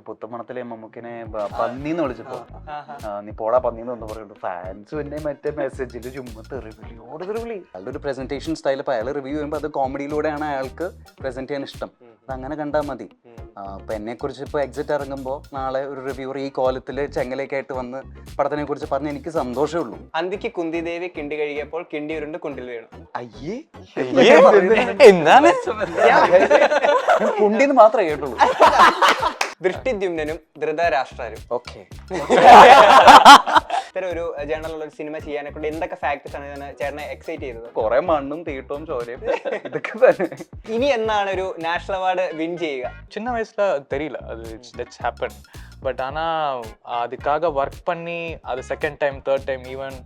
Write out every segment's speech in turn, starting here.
പുത്തമണത്തിലെ മമ്മൂക്കിനെ പന്നിന്ന് വിളിച്ചപ്പോ നീ പോടാ പന്നിന്ന് ഒന്ന് പറയുള്ളൂ. ഫാൻസ് പിന്നെ മറ്റേ മെസ്സേജിൽ ചുമ്മാ തെറിവിളിയോട് തെറിവിളി. അയാളുടെ ഒരു പ്രസന്റേഷൻ സ്റ്റൈൽ. അപ്പോൾ അയാൾ റിവ്യൂ ചെയ്യുമ്പോൾ അത് കോമഡിയിലൂടെയാണ് അയാൾക്ക് പ്രസന്റ് ചെയ്യാൻ ഇഷ്ടം. അത് അങ്ങനെ കണ്ടാൽ മതി. അപ്പൊ എന്നെ കുറിച്ച് ഇപ്പൊ എക്സിറ്റ് ഇറങ്ങുമ്പോൾ നാളെ ഒരു റിവ്യൂർ ഈ കോലത്തില് ചെങ്ങലേക്കായിട്ട് വന്ന് പടത്തിനെ കുറിച്ച് പറഞ്ഞ് എനിക്ക് സന്തോഷമേ ഉള്ളൂ. അന്തിക്ക് കുന്തി ദേവി കിണ്ടി കഴിയപ്പോൾ കിണ്ടി ഉരുണ്ട് കുണ്ടിൽ വീണു. അയ്യേ എന്താണ് കുണ്ടിന്ന് മാത്രമേ കേട്ടുള്ളൂ. ദൃഷ്ടിദ്യുമ്നും ധൃതരാഷ്ട്രരും. ഓക്കെ, ഇത്തരം ഒരു ജേണലുള്ള ഒരു സിനിമ ചെയ്യാനെ കൊണ്ട് എന്തൊക്കെ ഫാക്ടേഴ്സ് ആണ് ചേട്ടനെ എക്സൈറ്റ് ചെയ്തത്? കുറെ മണ്ണും തീട്ടവും ചോരയും ഇതൊക്കെ തന്നെ. ഇനി എന്നാണ് ഒരു നാഷണൽ അവാർഡ് വിൻ ചെയ്യുക? சின்ன வயசுல தெரியல அது தட்ஸ் ஹேப்பன். பட் ஆனால் அதுக்காக ஒர்க் பண்ணி அது second time third time even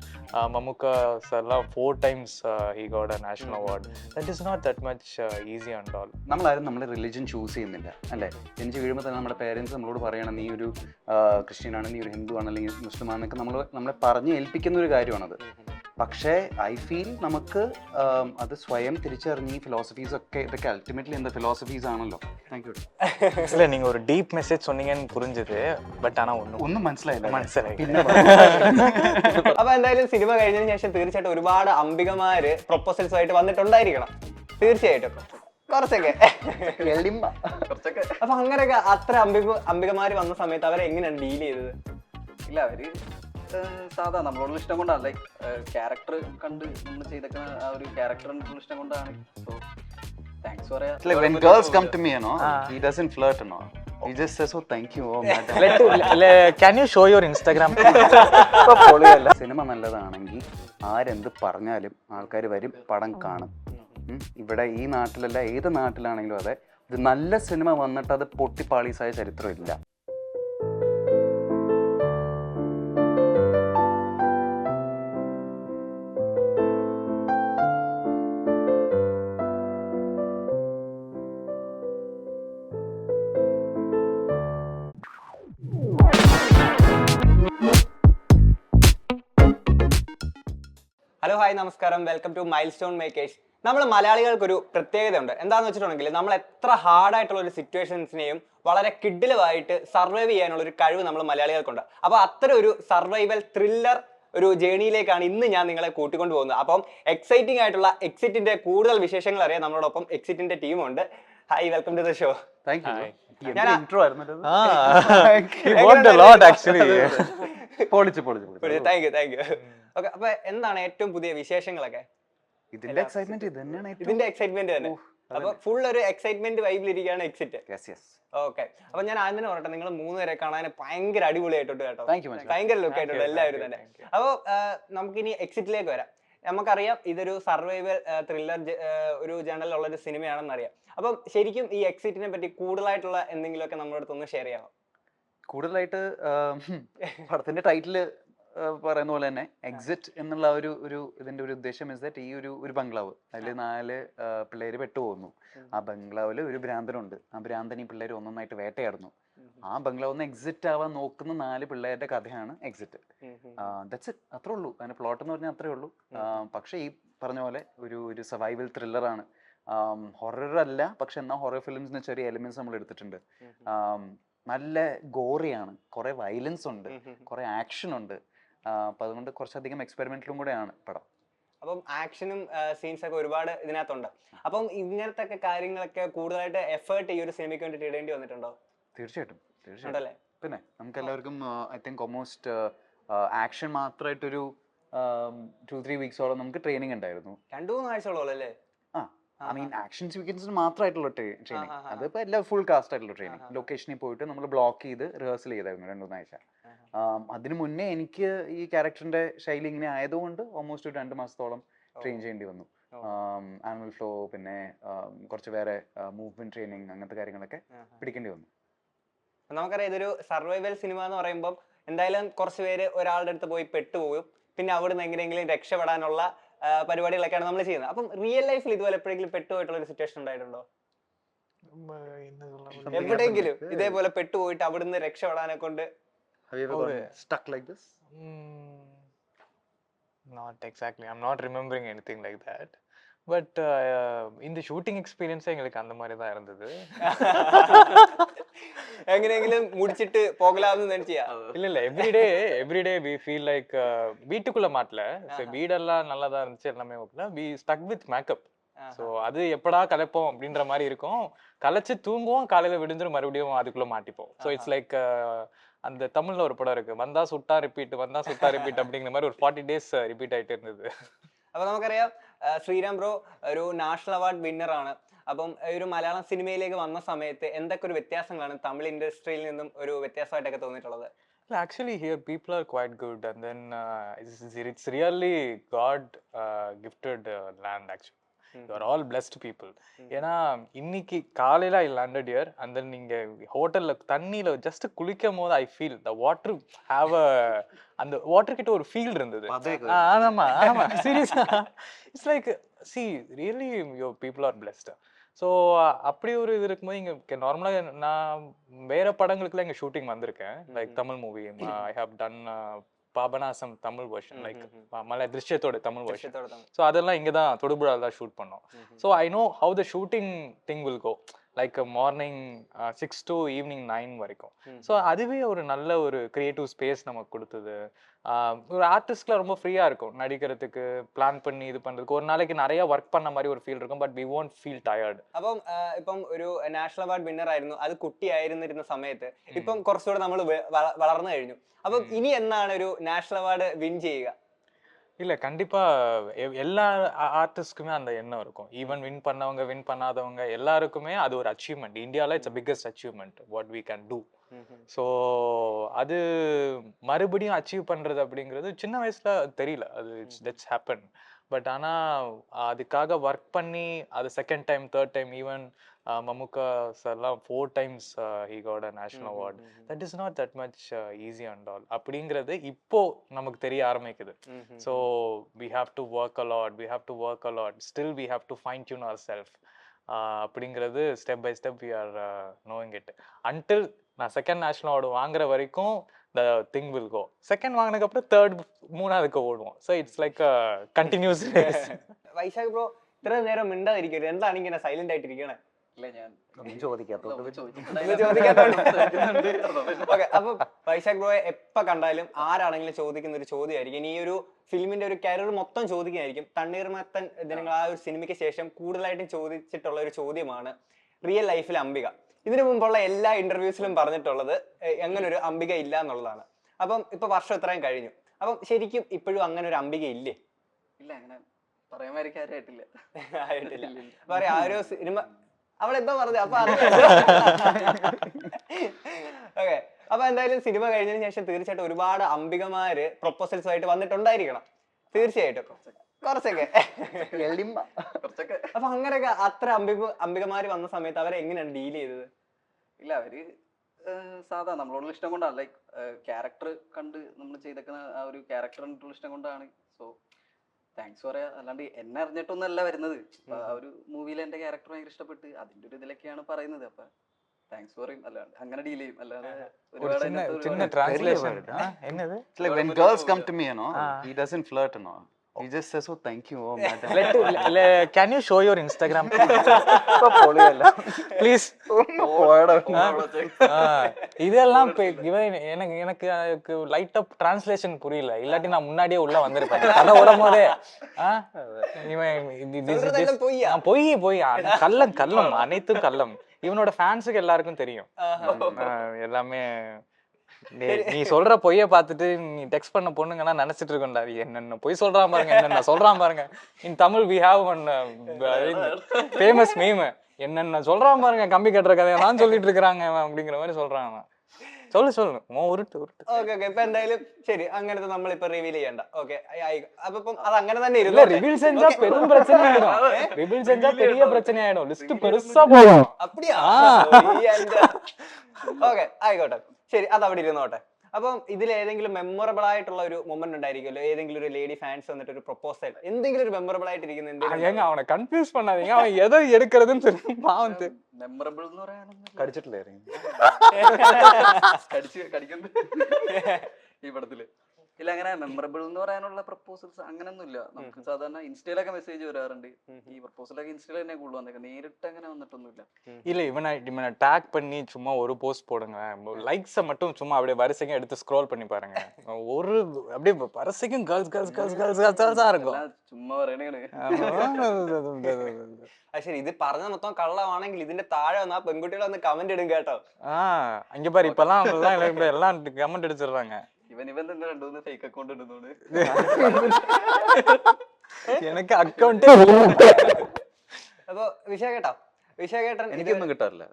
Mammukka சார்லாம் 4 times he got a national award. That is not that much easy and all. നമ്മളാരും നമ്മളെ റിലിജൻ ചൂസ് ചെയ്യുന്നില്ല അല്ലേ. ജനിച്ച് വീഴുമ്പോൾ തന്നെ നമ്മുടെ പേരൻസ് നമ്മളോട് പറയണം നീ ഒരു ക്രിസ്ത്യനാണ്, നീ ഒരു ഹിന്ദു ആണ്, അല്ലെങ്കിൽ മുസ്ലിം ആണെന്നൊക്കെ നമ്മളെ പറഞ്ഞ് ഏൽപ്പിക്കുന്ന ഒരു കാര്യമാണത്. പക്ഷേ ഐ ഫീൽ നമുക്ക് അത് സ്വയം തിരിച്ചറിഞ്ഞ് ഈ ഫിലോസഫീസ് ഒക്കെ ഇതൊക്കെ അൾട്ടിമേറ്റ്ലി എന്താ ഫിലോസഫീസ് ആണല്ലോ. Thank you. இல்லை நீங்கள் ஒரு டீப் மெசேஜ் சொன்னீங்கன்னு புரிஞ்சுது. பட் ஆனால் ഒന്നും മനസ്സിലായില്ല. മനസ്സിലായി. അപ്പൊ എന്തായാലും സിനിമ കഴിഞ്ഞതിന് ശേഷം തീർച്ചയായിട്ടും ഒരുപാട് അംബികമാര് പ്രൊപ്പോസൽസ് ആയിട്ട് വന്നിട്ടുണ്ടായിരിക്കണം. തീർച്ചയായിട്ടും കുറച്ചൊക്കെ. അപ്പൊ അങ്ങനെയൊക്കെ അത്ര അംബികമാര് വന്ന സമയത്ത് അവരെ എങ്ങനെയാണ് ഡീൽ ചെയ്തത്? ഇല്ല, അവര് സാധാ നമ്മളോടുള്ള ഇഷ്ടം കൊണ്ടാണ്. ലൈക്ക് ക്യാരക്ടർ കണ്ട് നമ്മൾ ചെയ്തേക്കുന്ന ആ ഒരു ക്യാരക്ടറിനുള്ള ഇഷ്ടം കൊണ്ടാണ്. സോ താങ്ക്സ് പറയാ. It's like when girls come to me, you know, he doesn't flirt, you know. He just says, "Oh, thank you, oh, madam." can you show your Instagram? Cinema നല്ലതാണെങ്കിൽ ആരെന്ത് പറഞ്ഞാലും ആൾക്കാർ വരും, പടം കാണും. ഇവിടെ ഈ നാട്ടിലല്ല ഏത് നാട്ടിലാണെങ്കിലും അതെ, ഒരു നല്ല സിനിമ വന്നിട്ട് അത് പൊട്ടിപ്പാളീസായ ചരിത്രമില്ല. ഹലോ, ഹായ്, നമസ്കാരം. Welcome to Milestone Makers. നമ്മൾ മലയാളികൾക്കൊരു പ്രത്യേകത ഉണ്ട്. എന്താണെന്ന് വെച്ചിട്ടുണ്ടെങ്കിൽ നമ്മൾ എത്ര ഹാർഡായിട്ടുള്ള ഒരു സിറ്റുവേഷൻസിനെയും വളരെ കിഡിലുമായിട്ട് സർവൈവ് ചെയ്യാനുള്ള ഒരു കഴിവ് നമ്മൾ മലയാളികൾക്കുണ്ട്. അപ്പോൾ അത്തരം ഒരു സർവൈവൽ ത്രില്ലർ ഒരു ജേണിയിലേക്കാണ് ഇന്ന് ഞാൻ നിങ്ങളെ കൂട്ടിക്കൊണ്ട് പോകുന്നത്. അപ്പം എക്സൈറ്റിംഗ് ആയിട്ടുള്ള എക്സിറ്റിന്റെ കൂടുതൽ വിശേഷങ്ങൾ അറിയാൻ നമ്മളോടൊപ്പം എക്സിറ്റിന്റെ ടീമുണ്ട്. Hi, welcome to the show. Thank you. Intro ആയിരുന്നു. Thank you. ഓക്കെ, അപ്പൊ എന്താണ് ഏറ്റവും പുതിയ വിശേഷങ്ങളൊക്കെ? ഇതിന്റെ എക്സൈറ്റ്മെന്റ് തന്നെ. അപ്പൊ ഫുൾ ഒരു എക്സൈറ്റ്മെന്റ് വൈബിലിരിക്കുകയാണ് എക്സിറ്റ്. ഓക്കെ, അപ്പൊ ഞാൻ ആദ്യം തന്നെ പറയട്ടെ, നിങ്ങൾ 3 പേരെ കാണാൻ ഭയങ്കര അടിപൊളിയായിട്ടുണ്ട് കേട്ടോ. ഭയങ്കര ലുക്ക് ആയിട്ടുണ്ട് എല്ലാവരും തന്നെ. അപ്പൊ നമുക്കിനി എക്സിറ്റിലേക്ക് വരാം. നമുക്കറിയാം ഇതൊരു സർവൈവൽ ത്രില്ലർ ഒരു ജേണലിലുള്ള ഒരു സിനിമയാണെന്ന് അറിയാം. അപ്പം ശരിക്കും ഈ എക്സിറ്റിനെ പറ്റി കൂടുതലായിട്ടുള്ള എന്തെങ്കിലുമൊക്കെ നമ്മുടെ അടുത്തൊന്ന് ഷെയർ ചെയ്യാമോ? കൂടുതലായിട്ട് പടത്തിന്റെ ടൈറ്റില് പറയുന്ന പോലെ തന്നെ എക്സിറ്റ് എന്നുള്ള ഇതിന്റെ ഒരു ഉദ്ദേശം ഇസ് ദാറ്റ് ഈ ഒരു ബംഗ്ലാവ്, അതിൽ 4 പിള്ളേര് പെട്ടുപോകുന്നു. ആ ബംഗ്ലാവില് ഒരു ഭ്രാന്തനുണ്ട്. ആ ഭ്രാന്തൻ ഈ പിള്ളേര് ഒന്നൊന്നായിട്ട് വേട്ടയാടുന്നു. ആ ബംഗ്ലാവിന്ന് എക്സിറ്റ് ആവാൻ നോക്കുന്ന 4 പിള്ളേരുടെ കഥയാണ് എക്സിറ്റ്. That's it. അത്രേ ഉള്ളൂ. അതിന്റെ പ്ലോട്ട് എന്ന് പറഞ്ഞാൽ അത്രേ ഉള്ളൂ. പക്ഷെ ഈ പറഞ്ഞ പോലെ ഒരു സർവൈവൽ ത്രില്ലറാണ്. ഹൊറർ അല്ല, പക്ഷെ എന്നാൽ ഹൊറർ ഫിലിംസിന് ചെറിയ എലിമെന്റ്സ് നമ്മൾ എടുത്തിട്ടുണ്ട്. നല്ല ഗോറിയാണ്, കുറെ വയലൻസ് ഉണ്ട്, കുറെ ആക്ഷൻ ഉണ്ട്. അപ്പൊ അതുകൊണ്ട് കുറച്ചധികം എക്സ്പെരിമെന്റിലും കൂടെയാണ് പടം. അപ്പം ആക്ഷനും സീൻസ് ഒക്കെ ഒരുപാട് ഇതിനകത്തുണ്ട്. അപ്പം ഇങ്ങനത്തെ ഒക്കെ കാര്യങ്ങളൊക്കെ കൂടുതലായിട്ട് എഫേർട്ട് ഈ ഒരു സിനിമയ്ക്ക് വേണ്ടിട്ട് ഇടേണ്ടി വന്നിട്ടുണ്ടോ? തീർച്ചയായിട്ടും. പിന്നെ നമുക്ക് എല്ലാവർക്കും ഐ തിങ്ക് ഓൾമോസ്റ്റ് ആക്ഷൻ മാത്രമായിട്ടൊരു 2-3 വീക്സോളം നമുക്ക് ട്രെയിനിങ് ഉണ്ടായിരുന്നു. 2-3 ആഴ്ചയോളം അല്ലേ? ഐ മീൻ ആക്ഷൻ സീക്വൻസിന് മാത്രമായിട്ടുള്ള ട്രെയിനിങ്. അതിപ്പോ എല്ലാം ഫുൾ കാസ്റ്റ് ആയിട്ടുള്ള ട്രെയിനിങ്. ലൊക്കേഷനിൽ പോയിട്ട് നമ്മൾ ബ്ലോക്ക് ചെയ്ത് റിഹേഴ്സൽ ചെയ്തായിരുന്നു 2-3 ആഴ്ച. അതിനു മുന്നേ എനിക്ക് ഈ ക്യാരക്ടറിന്റെ ശൈലി ഇങ്ങനെ ആയതുകൊണ്ട് ഓൾമോസ്റ്റ് 2 മാസത്തോളം ട്രെയിൻ ചെയ്യേണ്ടി വന്നു. ആനുവൽ ഫ്ലോ, പിന്നെ കുറച്ച് വേറെ മൂവ്മെന്റ് ട്രെയിനിങ്, അങ്ങനത്തെ കാര്യങ്ങളൊക്കെ പിടിക്കേണ്ടി വന്നു. നമുക്കറിയാം ഇതൊരു സർവൈവൽ സിനിമ എന്ന് പറയുമ്പോൾ എന്തായാലും കുറച്ച് പേര് ഒരാളുടെ അടുത്ത് പോയി പെട്ടുപോകും, പിന്നെ അവിടുന്ന് എങ്ങനെയെങ്കിലും രക്ഷപ്പെടാനുള്ള പരിപാടികളൊക്കെയാണ് നമ്മൾ ചെയ്യുന്നത്. അപ്പം റിയൽ ലൈഫിൽ ഇതുപോലെ എപ്പോഴെങ്കിലും പെട്ടുപോയിട്ടുള്ള ഒരു സിറ്റുവേഷൻ ഉണ്ടായിട്ടുണ്ടോ? എവിടെയെങ്കിലും ഇതേപോലെ പെട്ടുപോയിട്ട് അവിടുന്ന് രക്ഷപ്പെടാനെ കൊണ്ട്? Stuck like this? Not exactly. I'm not remembering anything like that. But இந்த ஷூட்டிங் எக்ஸ்பீரியன்ஸ் எங்களுக்கு அந்த மாதிரி தான் இருந்தது. எங்கനെങ്കിലും முடிச்சிட்டு போகலாம்னு நினைச்சியா? இல்ல எவ்ரிடே வி ஃபீல் லைக் வீட்டுக்குள்ள மாட்டல. வீடெல்லாம் நல்லா தான் இருந்துச்சு, எல்லாமே okay. We stuck with makeup. So அது எப்படா கலைப்போம் அப்படின்ற மாதிரி இருக்கும். கலைச்சு தூங்குவோம், காலையில விடிஞ்சிரும், மறுபடியும் அதுக்குள்ள மாட்டிப்போம். ஸோ இட்ஸ் லைக் அந்த தமிழ்ல ஒரு படம் இருக்கு, வந்தா சுட்டா ரிப்பீட் அப்படிங்கிற மாதிரி ஒரு 40 days ரிப்பீட் ஆயிட்டு இருந்தது. അപ്പൊ നമുക്കറിയാം ശ്രീറാം ബ്രോ ഒരു നാഷണൽ അവാർഡ് വിന്നർ ആണ്. അപ്പം ഒരു മലയാളം സിനിമയിലേക്ക് വന്ന സമയത്ത് എന്തൊക്കെ ഒരു വ്യത്യാസങ്ങളാണ് തമിഴ് ഇൻഡസ്ട്രിയിൽ നിന്നും ഒരു വ്യത്യാസമായിട്ടൊക്കെ തോന്നിയിട്ടുള്ളത്? Actually, here people are quite good, and then it's really God gifted land. Actually, you are all blessed people. ஏன்னா இன்னைக்கு காலையில I landed here, and then நீங்க ஹோட்டல்ல தண்ணியில ஜஸ்ட் குளிக்கும் போது I feel the water have a அந்த water கிட்ட ஒரு ஃபீல் இருந்தது. ஆமா சீரியஸா it's like see really your people are blessed. So அப்படி ஒரு இது இருக்கும்போது இங்கே நார்மலாக நான் வேற படங்களுக்குலாம் இங்கே ஷூட்டிங் வந்திருக்கேன். Like Tamil movie I have done Papanasam Tamil version, like மலை திருஷ்யத்தோட தமிழ் வெர்ஷன். ஸோ அதெல்லாம் இங்கே தான் தொடுபுழாவில் தான் ஷூட் பண்ணோம். So I know how the shooting thing will go, like morning 6 to evening 9 வரைக்கும். ஸோ அதுவே ஒரு நல்ல ஒரு கிரியேட்டிவ் ஸ்பேஸ் நமக்கு கொடுத்தது. ஒரு ஆர்டிஸ்ட்லாம் ரொம்ப ஃப்ரீயா இருக்கும் நடிக்கிறதுக்கு, பிளான் பண்ணி இது பண்றதுக்கு. ஒரு நாளைக்கு நிறைய ஒர்க் பண்ண மாதிரி ஒரு ஃபீல் இருக்கும், but we won't feel tired. അപ്പം ഇപ്പം ഒരു നാഷണൽ അവാർഡ് വിന്നർ ആയിരുന്നു, അത് കുട്ടിയായിരുന്നിരുന്ന സമയത്ത്. ഇപ്പം കുറച്ചുകൂടെ നമ്മൾ വളർന്നു കഴിഞ്ഞു. അപ്പം ഇനി എന്നാണ് ഒരു നാഷണൽ അവാർഡ് വിൻ ചെയ്യുക? இல்ல கண்டிப்பா எல்லா ஆர்டிஸ்டுக்குமே அந்த எண்ணம் இருக்கும். ஈவன் வின் பண்ணவங்க வின் பண்ணாதவங்க எல்லாருக்குமே அது ஒரு அச்சீவ்மெண்ட். இந்தியாவில் it's biggest achievement what we can do. So அது மறுபடியும் அச்சீவ் பண்றது அப்படிங்கிறது சின்ன வயசுல தெரியல, அது தட்ஸ் ஹேப்பன். பட் ஆனால் அதுக்காக ஒர்க் பண்ணி அது second time third time even Mammukka சார்லாம் 4 times he got a national award. That is not that much easy and all. அப்படிங்கிறது இப்போ நமக்கு தெரிய ஆரம்பிக்குது. So we have to work a lot, still we have to fine tune ourselves. அப்படிங்கிறது step by step we are knowing it. Until நான் second national award வாங்குற வரைக்கும் the thing will go. Second வாங்கினதுக்கு அப்புறம் தேர்ட் மூணாவதுக்கு ஓடுவோம். So it's like continuous race. Vaishakh bro ഇത്ര നേരം മിണ്ടാതിരിക്കരുത്, എന്താണ് ഇങ്ങനെ സൈലന്റ് ആയിട്ടിരിക്കണേ? അപ്പൊ വൈശാഖ് ബ്രോയെ എപ്പോ കണ്ടാലും ആരാണെങ്കിലും ചോദിക്കുന്ന ഒരു ചോദ്യമായിരിക്കും, ഈ ഒരു ഫിലിമിന്റെ ഒരു കരിയർ മൊത്തം ചോദിക്കുന്നതായിരിക്കും. തണ്ണീർമത്തൻ ദിനങ്ങൾ ആ ഒരു സിനിമയ്ക്ക് ശേഷം കൂടുതലായിട്ടും ചോദിച്ചിട്ടുള്ള ഒരു ചോദ്യമാണ് റിയൽ ലൈഫിൽ അംബിക. ഇതിനു മുമ്പുള്ള എല്ലാ ഇന്റർവ്യൂസിലും പറഞ്ഞിട്ടുള്ളത് അങ്ങനെ ഒരു അംബിക ഇല്ല എന്നുള്ളതാണ്. അപ്പം ഇപ്പൊ വർഷം ഇത്രയും കഴിഞ്ഞു, അപ്പം ശരിക്കും ഇപ്പോഴും അങ്ങനെ ഒരു അംബിക ഇല്ലേ? ഇല്ല, അങ്ങനെ പറയാൻ ആയിട്ടില്ല. ആയിട്ടില്ല. പറയാ ആ ഒരു സിനിമ അവളെന്തോ പറഞ്ഞു അപ്പൊ ഓക്കെ. അപ്പൊ എന്തായാലും സിനിമ കഴിഞ്ഞതിന് ശേഷം തീർച്ചയായിട്ടും ഒരുപാട് അംബികമാര് പ്രൊപ്പോസൽസ് ആയിട്ട് വന്നിട്ടുണ്ടായിരിക്കണം, തീർച്ചയായിട്ടും കുറച്ചൊക്കെ. അപ്പൊ അങ്ങനെയൊക്കെ അത്ര അംബികമാര് വന്ന സമയത്ത് അവരെ എങ്ങനെയാണ് ഡീൽ ചെയ്തത്? ഇല്ല, അവര് സാധാ നമ്മളോടുള്ള ഇഷ്ടം കൊണ്ടാണ്, ലൈക്ക് ക്യാരക്ടർ കണ്ട് നമ്മൾ ചെയ്തേക്കുന്ന ആ ഒരു ക്യാരക്ടറിനുള്ള ഇഷ്ടം കൊണ്ടാണ്. സോ താങ്ക്സ് പറയാ, അല്ലാണ്ട് എന്നെ അറിഞ്ഞിട്ടൊന്നല്ല വരുന്നത്. ആ ഒരു മൂവിയിൽ എന്റെ ക്യാരക്ടർ ഭയങ്കര ഇഷ്ടപ്പെട്ട് അതിന്റെ ഒരു ഇതിലൊക്കെയാണ് പറയുന്നത്. അപ്പൊ താങ്ക്സ് പറയും, അല്ലാണ്ട് അങ്ങനെ ഡീൽ ചെയ്യും. അല്ലാതെ சின்ன டிரான்ஸ்லேஷன் என்னது? It's like when girls come to me, you know, he doesn't flirt and all. He just says, "Oh, thank you, oh madam." Can you show your Instagram please? இதெல்லாம் எனக்கு light அப் translation புரியல, இல்லாட்டி நான் முன்னாடியே உள்ள வந்திருப்பேன். கதை ஓடும் போதே பொய் கள்ளம் அனைத்தும் கள்ளம். இவனோட ஃபேன்ஸுக்கு எல்லாருக்கும் தெரியும் எல்லாமே. நீ சொல்ற பொய்ய பார்த்துட்டு நீ டெக்ஸ்ட் பண்ண பொண்ணுங்கன்னா நினைச்சிட்டு இருக்கோம்டா, என்னென்ன பொய் சொல்றான் பாருங்க, என்னென்ன சொல்றான் பாருங்க. இன் Tamil we have one famous meme, என்னென்ன சொல்றான் பாருங்க, கம்பி கட்டுற கதையெல்லாம் சொல்லிட்டு இருக்கிறாங்க அப்படிங்கிற மாதிரி சொல்றாங்க. சொல்லு ഉരുട്ട്. ഓക്കെ. ഇപ്പൊ എന്തായാലും ശരി, അങ്ങനത്തെ നമ്മളിപ്പോ റിവീൽ ചെയ്യണ്ട. ഓക്കെ, അപ്പം അത് അങ്ങനെ തന്നെ ഇരുന്നു. റിവീൽ செஞ்சா பெரும் பிரச்சனை ஆயிடும், ரிவீல் செஞ்சா பெரிய பிரச்சனை ஆயிடும், லிஸ்ட் பெருசா போகும். அப்படியா? ഓക്കെ, ആയിക്കോട്ടെ, ശരി, അത് അവിടെ ഇരുന്നോട്ടെ. അപ്പം ഇതിൽ ഏതെങ്കിലും മെമ്മറബിൾ ആയിട്ടുള്ള ഒരു മൊമെന്റ് ഉണ്ടായിരിക്കുമല്ലോ, ഏതെങ്കിലും ഒരു ലേഡി ഫാൻസ് വന്നിട്ട് ഒരു പ്രൊപ്പോസൽ, എന്തെങ്കിലും ഒരു മെമ്മറബിൾ ആയിട്ടിരിക്കുന്ന എന്തെങ്കിലും? അവനെ കൺഫ്യൂസ് பண்ணாதீங்க, അവൻ എதை എടുக்கிறதுன்னு தெரியும். பாவத்து മെമ്മറബിൾ എന്ന് പറയാനൊന്നും കടിച്ചിട്ടില്ലേ കടിക്കുന്നത് ഈ പടത്തില്. ഇല്ല, അങ്ങനെ മെമ്മറബിൾ മെമ്മറബിൾ എന്ന് പറയാനുള്ള പ്രപ്പോസൽസ് അങ്ങനെയൊന്നുമില്ല. നമുക്ക് സാധാരണ ഇൻസ്റ്റയിലൊക്കെ മെസ്സേജ് വരാറുണ്ട്. ഈ പ്രപ്പോസലൊക്കെ ഇൻസ്റ്റയിൽ തന്നെ കൂടുതൽ വന്നേക്കാം, നേരിട്ട് അങ്ങനെ വന്നിട്ടൊന്നുമില്ല. இல்ல இவனை டேக் பண்ணி சும்மா ஒரு போஸ்ட் போடுங்க, லைக்ஸை மட்டும் சும்மா அப்படியே வரிசைக்கும் எடுத்து ஸ்க்ரோல் பண்ணி பாருங்க, ஒரு அப்படியே வரிசைக்கும் கேர்ள்ஸ் கேர்ள்ஸ் கேர்ள்ஸ் கேர்ள்ஸ் கேர்ள்ஸா இருக்கும். എല്ലാം ചുമ്മാ പറയണേ. അത് ശരി, ഇത് പറഞ്ഞ മൊത്തം കള്ളമാണെങ്കിൽ ഇതിന്റെ താഴെ വന്ന് ആ പെൺകുട്ടികൾ വന്ന് കമന്റ് ഇടും കേട്ടോ. அங்க பாரு இப்பெல்லாம் எல்லாம் கமெண்ட் அடிச்சிடுறாங்க. ഇവൻ തന്നെ 2-3 ഫേക്ക് അക്കൗണ്ട് ഇടുന്നോണ്ട് எனக்கு அக்கௌண்ட். അപ്പൊ വിശേഷേട്ടാ, വിശേഷേട്ടൻ എനിക്കൊന്നും കിട്ടാറില്ല.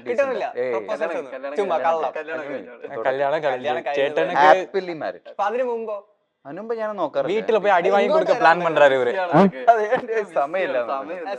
കിട്ടുന്നില്ല ഏയ്, proposals ഒന്നും. ചുമ്മാ കള്ളം. கல்யாணம் கல்யாணம் கழிஞ்சு കഴിഞ്ഞത് சேட்டனுக்கு ഹാപ്പിലി മാരിഡ്. അപ്പൊ അതിനു മുമ്പോ അതിനുമ്പ് ഞാൻ നോക്കാറില്ല. வீட்டுல போய் அடி வாங்கி கொடுக்க பிளான் பண்றாரு இவரு. സമയമില്ല.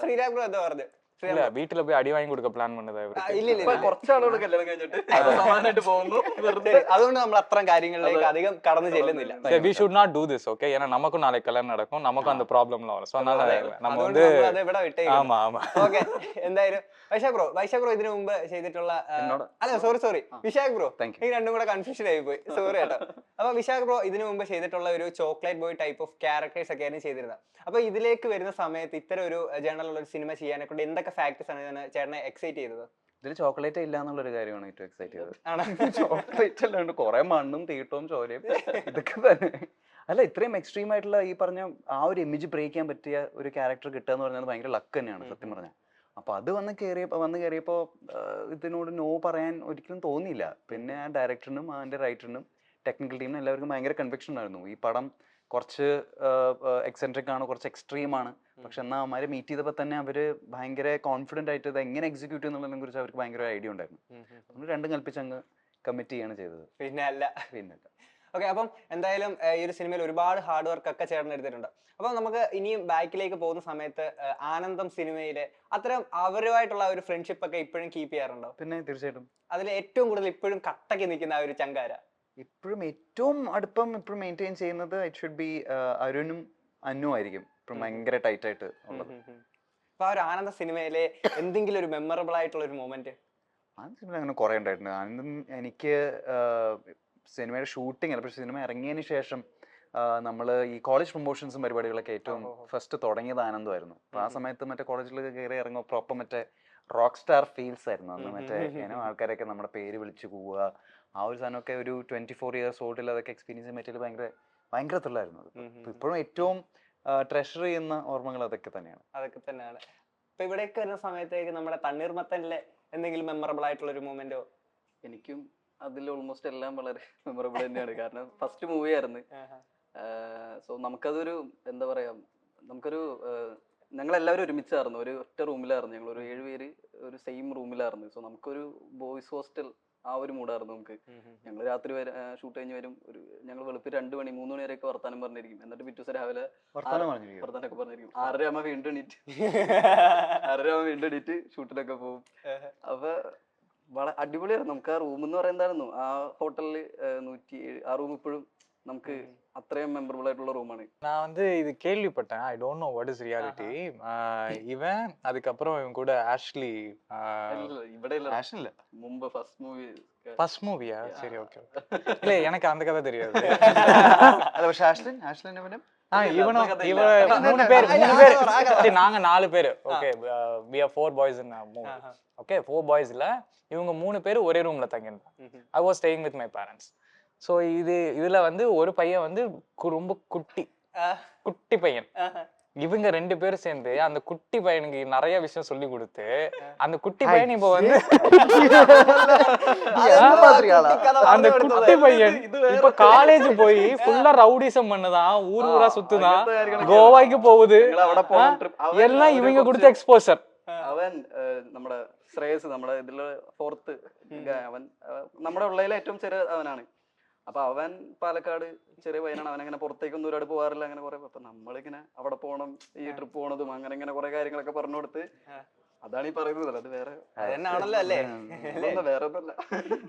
ശ്രീരാഗ് ബ്രോ എന്താ പറഞ്ഞു? இல்ல வீட்டுல போய் அடி வாங்கி கொடுக்க பிளான் பண்ணதா இவரு. ഇല്ല കുറച്ചാളുകൾ കല്യാണം കഴിഞ്ഞിട്ട് സമാധാനമായിട്ട് പോകുന്നു. വെറുതെ അതുകൊണ്ട് നമ്മൾ അത്രയും കാര്യങ്ങളിലേക്ക് അധികം കടന്നു ചെല്ലുന്നില്ല. we should not do this, okay? ஏன்னா நமக்கும் நாளைக்கு கல்யாணம் நடக்கும், நமக்கும் அந்த ப்ராப்ளம்லாம் வரும். சோ அதனால நம்ம അതുകൊണ്ട് வந்து നമ്മൾ അത് ഇവിടെ വിട്ടേ. ஆமா ஆமா. ഓക്കെ, എന്തായാലും വൈശാഖ് ബ്രോ ഇതിനു മുമ്പ് ചെയ്തിട്ടുള്ള എന്നോട്? അല്ല sorry Vishakh bro, Thank you. ഈ രണ്ടും കൂടെ കൺഫ്യൂഷൻ ആയി പോയി, സോറി കേട്ടോ. അപ്പൊ വിശാഖ് ബ്രോ ഇതിനു മുമ്പ് ചെയ്തിട്ടുള്ള ഒരു chocolate boy type of characters ഒക്കെ ആയിരുന്നു ചെയ്തിരുന്നത്. അപ്പൊ ഇതിലേക്ക് വരുന്ന സമയത്ത് ഇത്തരം ഒരു ജേണലുള്ള ഒരു സിനിമ ചെയ്യാനെ കൊണ്ട് എന്തൊക്കെ ഫാക്ടേഴ്സ് ആണ് ചേട്ടനെ എക്സൈറ്റ് ചെയ്തത്? ഇതിൽ ചോക്ലേറ്റ് ഇല്ല എന്നുള്ളൊരു കാര്യമാണ് ഏറ്റവും എക്സൈറ്റ് ചെയ്തത്. ആണ് ചോക്ലേറ്റ് അല്ലാണ്ട് കുറെ മണ്ണും തീട്ടവും ചോരയും ഇതൊക്കെ തന്നെ. അല്ല, ഇത്രയും എക്സ്ട്രീം ആയിട്ടുള്ള ഈ പറഞ്ഞ ആ ഒരു ഇമേജ് ബ്രേക്ക് ചെയ്യാൻ പറ്റിയ ഒരു ക്യാരക്ടർ കിട്ടുക എന്ന് പറഞ്ഞാൽ ഭയങ്കര ലക്ക് തന്നെയാണ് സത്യം പറഞ്ഞാൽ. അപ്പൊ അത് വന്ന് കയറിയപ്പോ ഇതിനോട് നോ പറയാൻ ഒരിക്കലും തോന്നിയില്ല. പിന്നെ ആ ഡയറക്ടറിനും അതിന്റെ റൈറ്ററിനും ടെക്നിക്കൽ ടീമിനും എല്ലാവർക്കും ഭയങ്കര കൺവിക്ഷൻ ഉണ്ടായിരുന്നു. ഈ പടം കുറച്ച് എക്സെൻട്രിക് ആണ്, കുറച്ച് എക്സ്ട്രീം ആണ്. പക്ഷെ എന്നാൽ അവന്മാരെ മീറ്റ് ചെയ്തപ്പോൾ തന്നെ അവര് ഭയങ്കര കോൺഫിഡന്റ് ആയിട്ട് ഇത് എങ്ങനെ എക്സിക്യൂട്ട് ചെയ്യുന്നതിനെ കുറിച്ച് അവർക്ക് ഭയങ്കര ഐഡിയ ഉണ്ടായിരുന്നു. നമ്മൾ രണ്ടും കൽപ്പിച്ച് അങ്ങ് കമ്മിറ്റ് ചെയ്യാണ് ചെയ്തത്. പിന്നെ അല്ല. പിന്നെ ഓക്കെ, അപ്പം എന്തായാലും ഈ ഒരു സിനിമയിൽ ഒരുപാട് ഹാർഡ് വർക്ക് ഒക്കെ ചേട്ടൻ എടുത്തിട്ടുണ്ട്. അപ്പൊ നമുക്ക് ഇനിയും ബാക്കിലേക്ക് പോകുന്ന സമയത്ത് ആനന്ദം സിനിമയിലെ അത്തരം അവരുമായിട്ടുള്ള ഒരു ഫ്രണ്ട്ഷിപ്പ് ഒക്കെ ഇപ്പോഴും കീപ്പ് ചെയ്യാറുണ്ടോ? പിന്നെ തീർച്ചയായിട്ടും അതിൽ ഏറ്റവും കൂടുതൽ ഇപ്പോഴും കട്ടക്ക് നിൽക്കുന്ന ആ ഒരു ചങ്കാര? ഇപ്പോഴും ഏറ്റവും അടുപ്പം ഇപ്പോഴും മെയിൻറ്റെയിൻ ചെയ്യുന്നത് ഇറ്റ് ഷുഡ് ബി അരുണും അന്നു ആയിരിക്കും ഇപ്പോഴും ഭയങ്കര ടൈറ്റ് ആയിട്ട് ഉള്ളത്. അപ്പൊ ആ ഒരു ആനന്ദ സിനിമയിലെ എന്തെങ്കിലും ഒരു മെമ്മറബിൾ ആയിട്ടുള്ള ഒരു മൊമെന്റ്? ആ സിനിമ അങ്ങനെ കുറെ ഉണ്ടായിട്ടുണ്ട്. ആനന്ദം എനിക്ക് സിനിമയുടെ ഷൂട്ടിങ് അല്ല, പക്ഷെ സിനിമ ഇറങ്ങിയതിന് ശേഷം നമ്മൾ ഈ കോളേജ് പ്രൊമോഷൻസും പരിപാടികളൊക്കെ ഏറ്റവും ഫസ്റ്റ് തുടങ്ങിയത് ആനന്ദമായിരുന്നു. അപ്പൊ ആ സമയത്ത് മറ്റേ കോളേജിൽ കയറി ഇറങ്ങുക പ്രോപ്പർ മറ്റേ റോക്ക് സ്റ്റാർ ഫീൽസ് ആയിരുന്നു അന്ന്. മറ്റേ ആൾക്കാരൊക്കെ നമ്മുടെ പേര് വിളിച്ചു പോവുക, ആ ഒരു സാധനമൊക്കെ ഒരു 24 years ഓൾഡിൽ അതൊക്കെ എക്സ്പീരിയൻസ് ചെയ്യാൻ പറ്റിയത് ഭയങ്കര ത്രില്ലായിരുന്നു. ഇപ്പോഴും ഏറ്റവും ട്രഷർ ചെയ്യുന്ന ഓർമ്മകൾ അതൊക്കെ തന്നെയാണ്. ഇപ്പൊ ഇവിടേക്ക് വരുന്ന സമയത്തേക്ക് നമ്മുടെ തണ്ണീർമത്തനിലെ എന്തെങ്കിലും മെമ്മറബിൾ ആയിട്ടുള്ള ഒരു മൊമെന്റോ? എനിക്കും അതിൽ ഓൾമോസ്റ്റ് എല്ലാം വളരെ മെമ്മറബിൾ തന്നെയാണ്. കാരണം ഫസ്റ്റ് മൂവി ആയിരുന്നു. സോ നമുക്കതൊരു എന്താ പറയാ, നമുക്കൊരു ഞങ്ങളെല്ലാവരും ഒരുമിച്ചായിരുന്നു, ഒരു ഒറ്റ റൂമിലായിരുന്നു. ഞങ്ങൾ ഒരു 7 പേര് ഒരു സെയിം റൂമിലായിരുന്നു. സോ നമുക്കൊരു ബോയ്സ് ഹോസ്റ്റൽ ആ ഒരു മൂടായിരുന്നു നമുക്ക്. ഞങ്ങൾ രാത്രി ഷൂട്ട് കഴിഞ്ഞ് വരും, ഞങ്ങൾ വെളുപ്പിൽ 2 മണി 3 മണി വരെയൊക്കെ വർത്താനം പറഞ്ഞിരിക്കും. എന്നിട്ട് പിറ്റേ ദിവസം രാവിലെ വർത്താനൊക്കെ പറഞ്ഞിരിക്കും. 6:30 ആകുമ്പോൾ വീണ്ടും എണീറ്റ് ഷൂട്ടിലൊക്കെ പോകും. അപ്പൊ വളരെ അടിപൊളിയായിരുന്നു. നമുക്ക് ആ റൂം എന്ന് പറയുന്നതായിരുന്നു ആ ഹോട്ടലില് 107 ആ റൂം ഇപ്പോഴും നമുക്ക് അത്രയും മെമ്മറബിൾ ആയിട്ടുള്ള റൂമാണ്. நான் வந்து இது கேள்விப்பட்டேன். I don't know what is reality. இவன் அதுக்கப்புறம் இவன் கூட ஆஷ்லி ഇവിടെ ആഷനില്ല. മുമ്പ് ஃபர்ஸ்ட் மூவியா? சரி, ஓகே. இல்ல எனக்கு அந்த கதை தெரியாது. അല്ല, പക്ഷെ ആഷ്ലിൻ இவனும் இவன் 3 பேர் சரி, நாங்க 4 பேர். Okay, we are 4 boys in a movie. Okay, 4 boys இல்ல, இவங்க 3 பேர் ஒரே ரூம்ல தங்கியிருந்தாங்க. I was staying with my parents. So இதுல வந்து ஒரு பையன் வந்து ரொம்ப குட்டி பையன். இவங்க 2 பேரும் சேர்ந்து அந்த குட்டி பையனுக்கு நிறைய விஷயம் சொல்லி கொடுத்து அந்த குட்டி பையன் இப்ப வந்து அந்த குட்டி பையன் இப்ப காலேஜ் போய் ஃபுல்லா ரவுடிசம் பண்ணுதான், ஊரா சுத்துதான், கோவாக்கு போகுது. எல்லாம் இவங்க கொடுத்த எக்ஸ்പോഷർ. അവൻ നമ്മുടെ ശ്രേയസ്, നമ്മുടെ ഇതില് 4th അവൻ നമ്മുടെ ഉള്ളതിലെ ഏറ്റവും ചെറിയ അവനാണ്. അപ്പൊ അവൻ പാലക്കാട് ചെറിയ പയ്യനാണ്. അവനങ്ങനെ പുറത്തേക്കൊന്നും ഒരുപാട് പോകാറില്ല. അങ്ങനെ കുറെ അപ്പൊ നമ്മളിങ്ങനെ അവിടെ പോകണം, ഈ ട്രിപ്പ് പോണതും അങ്ങനെ ഇങ്ങനെ കുറെ കാര്യങ്ങളൊക്കെ പറഞ്ഞു കൊടുത്ത് അതാണ് ഈ പറയുന്നത്. അത് വേറെ അതെന്നാണല്ലോ അല്ലേ? വേറെ ഒന്നല്ല,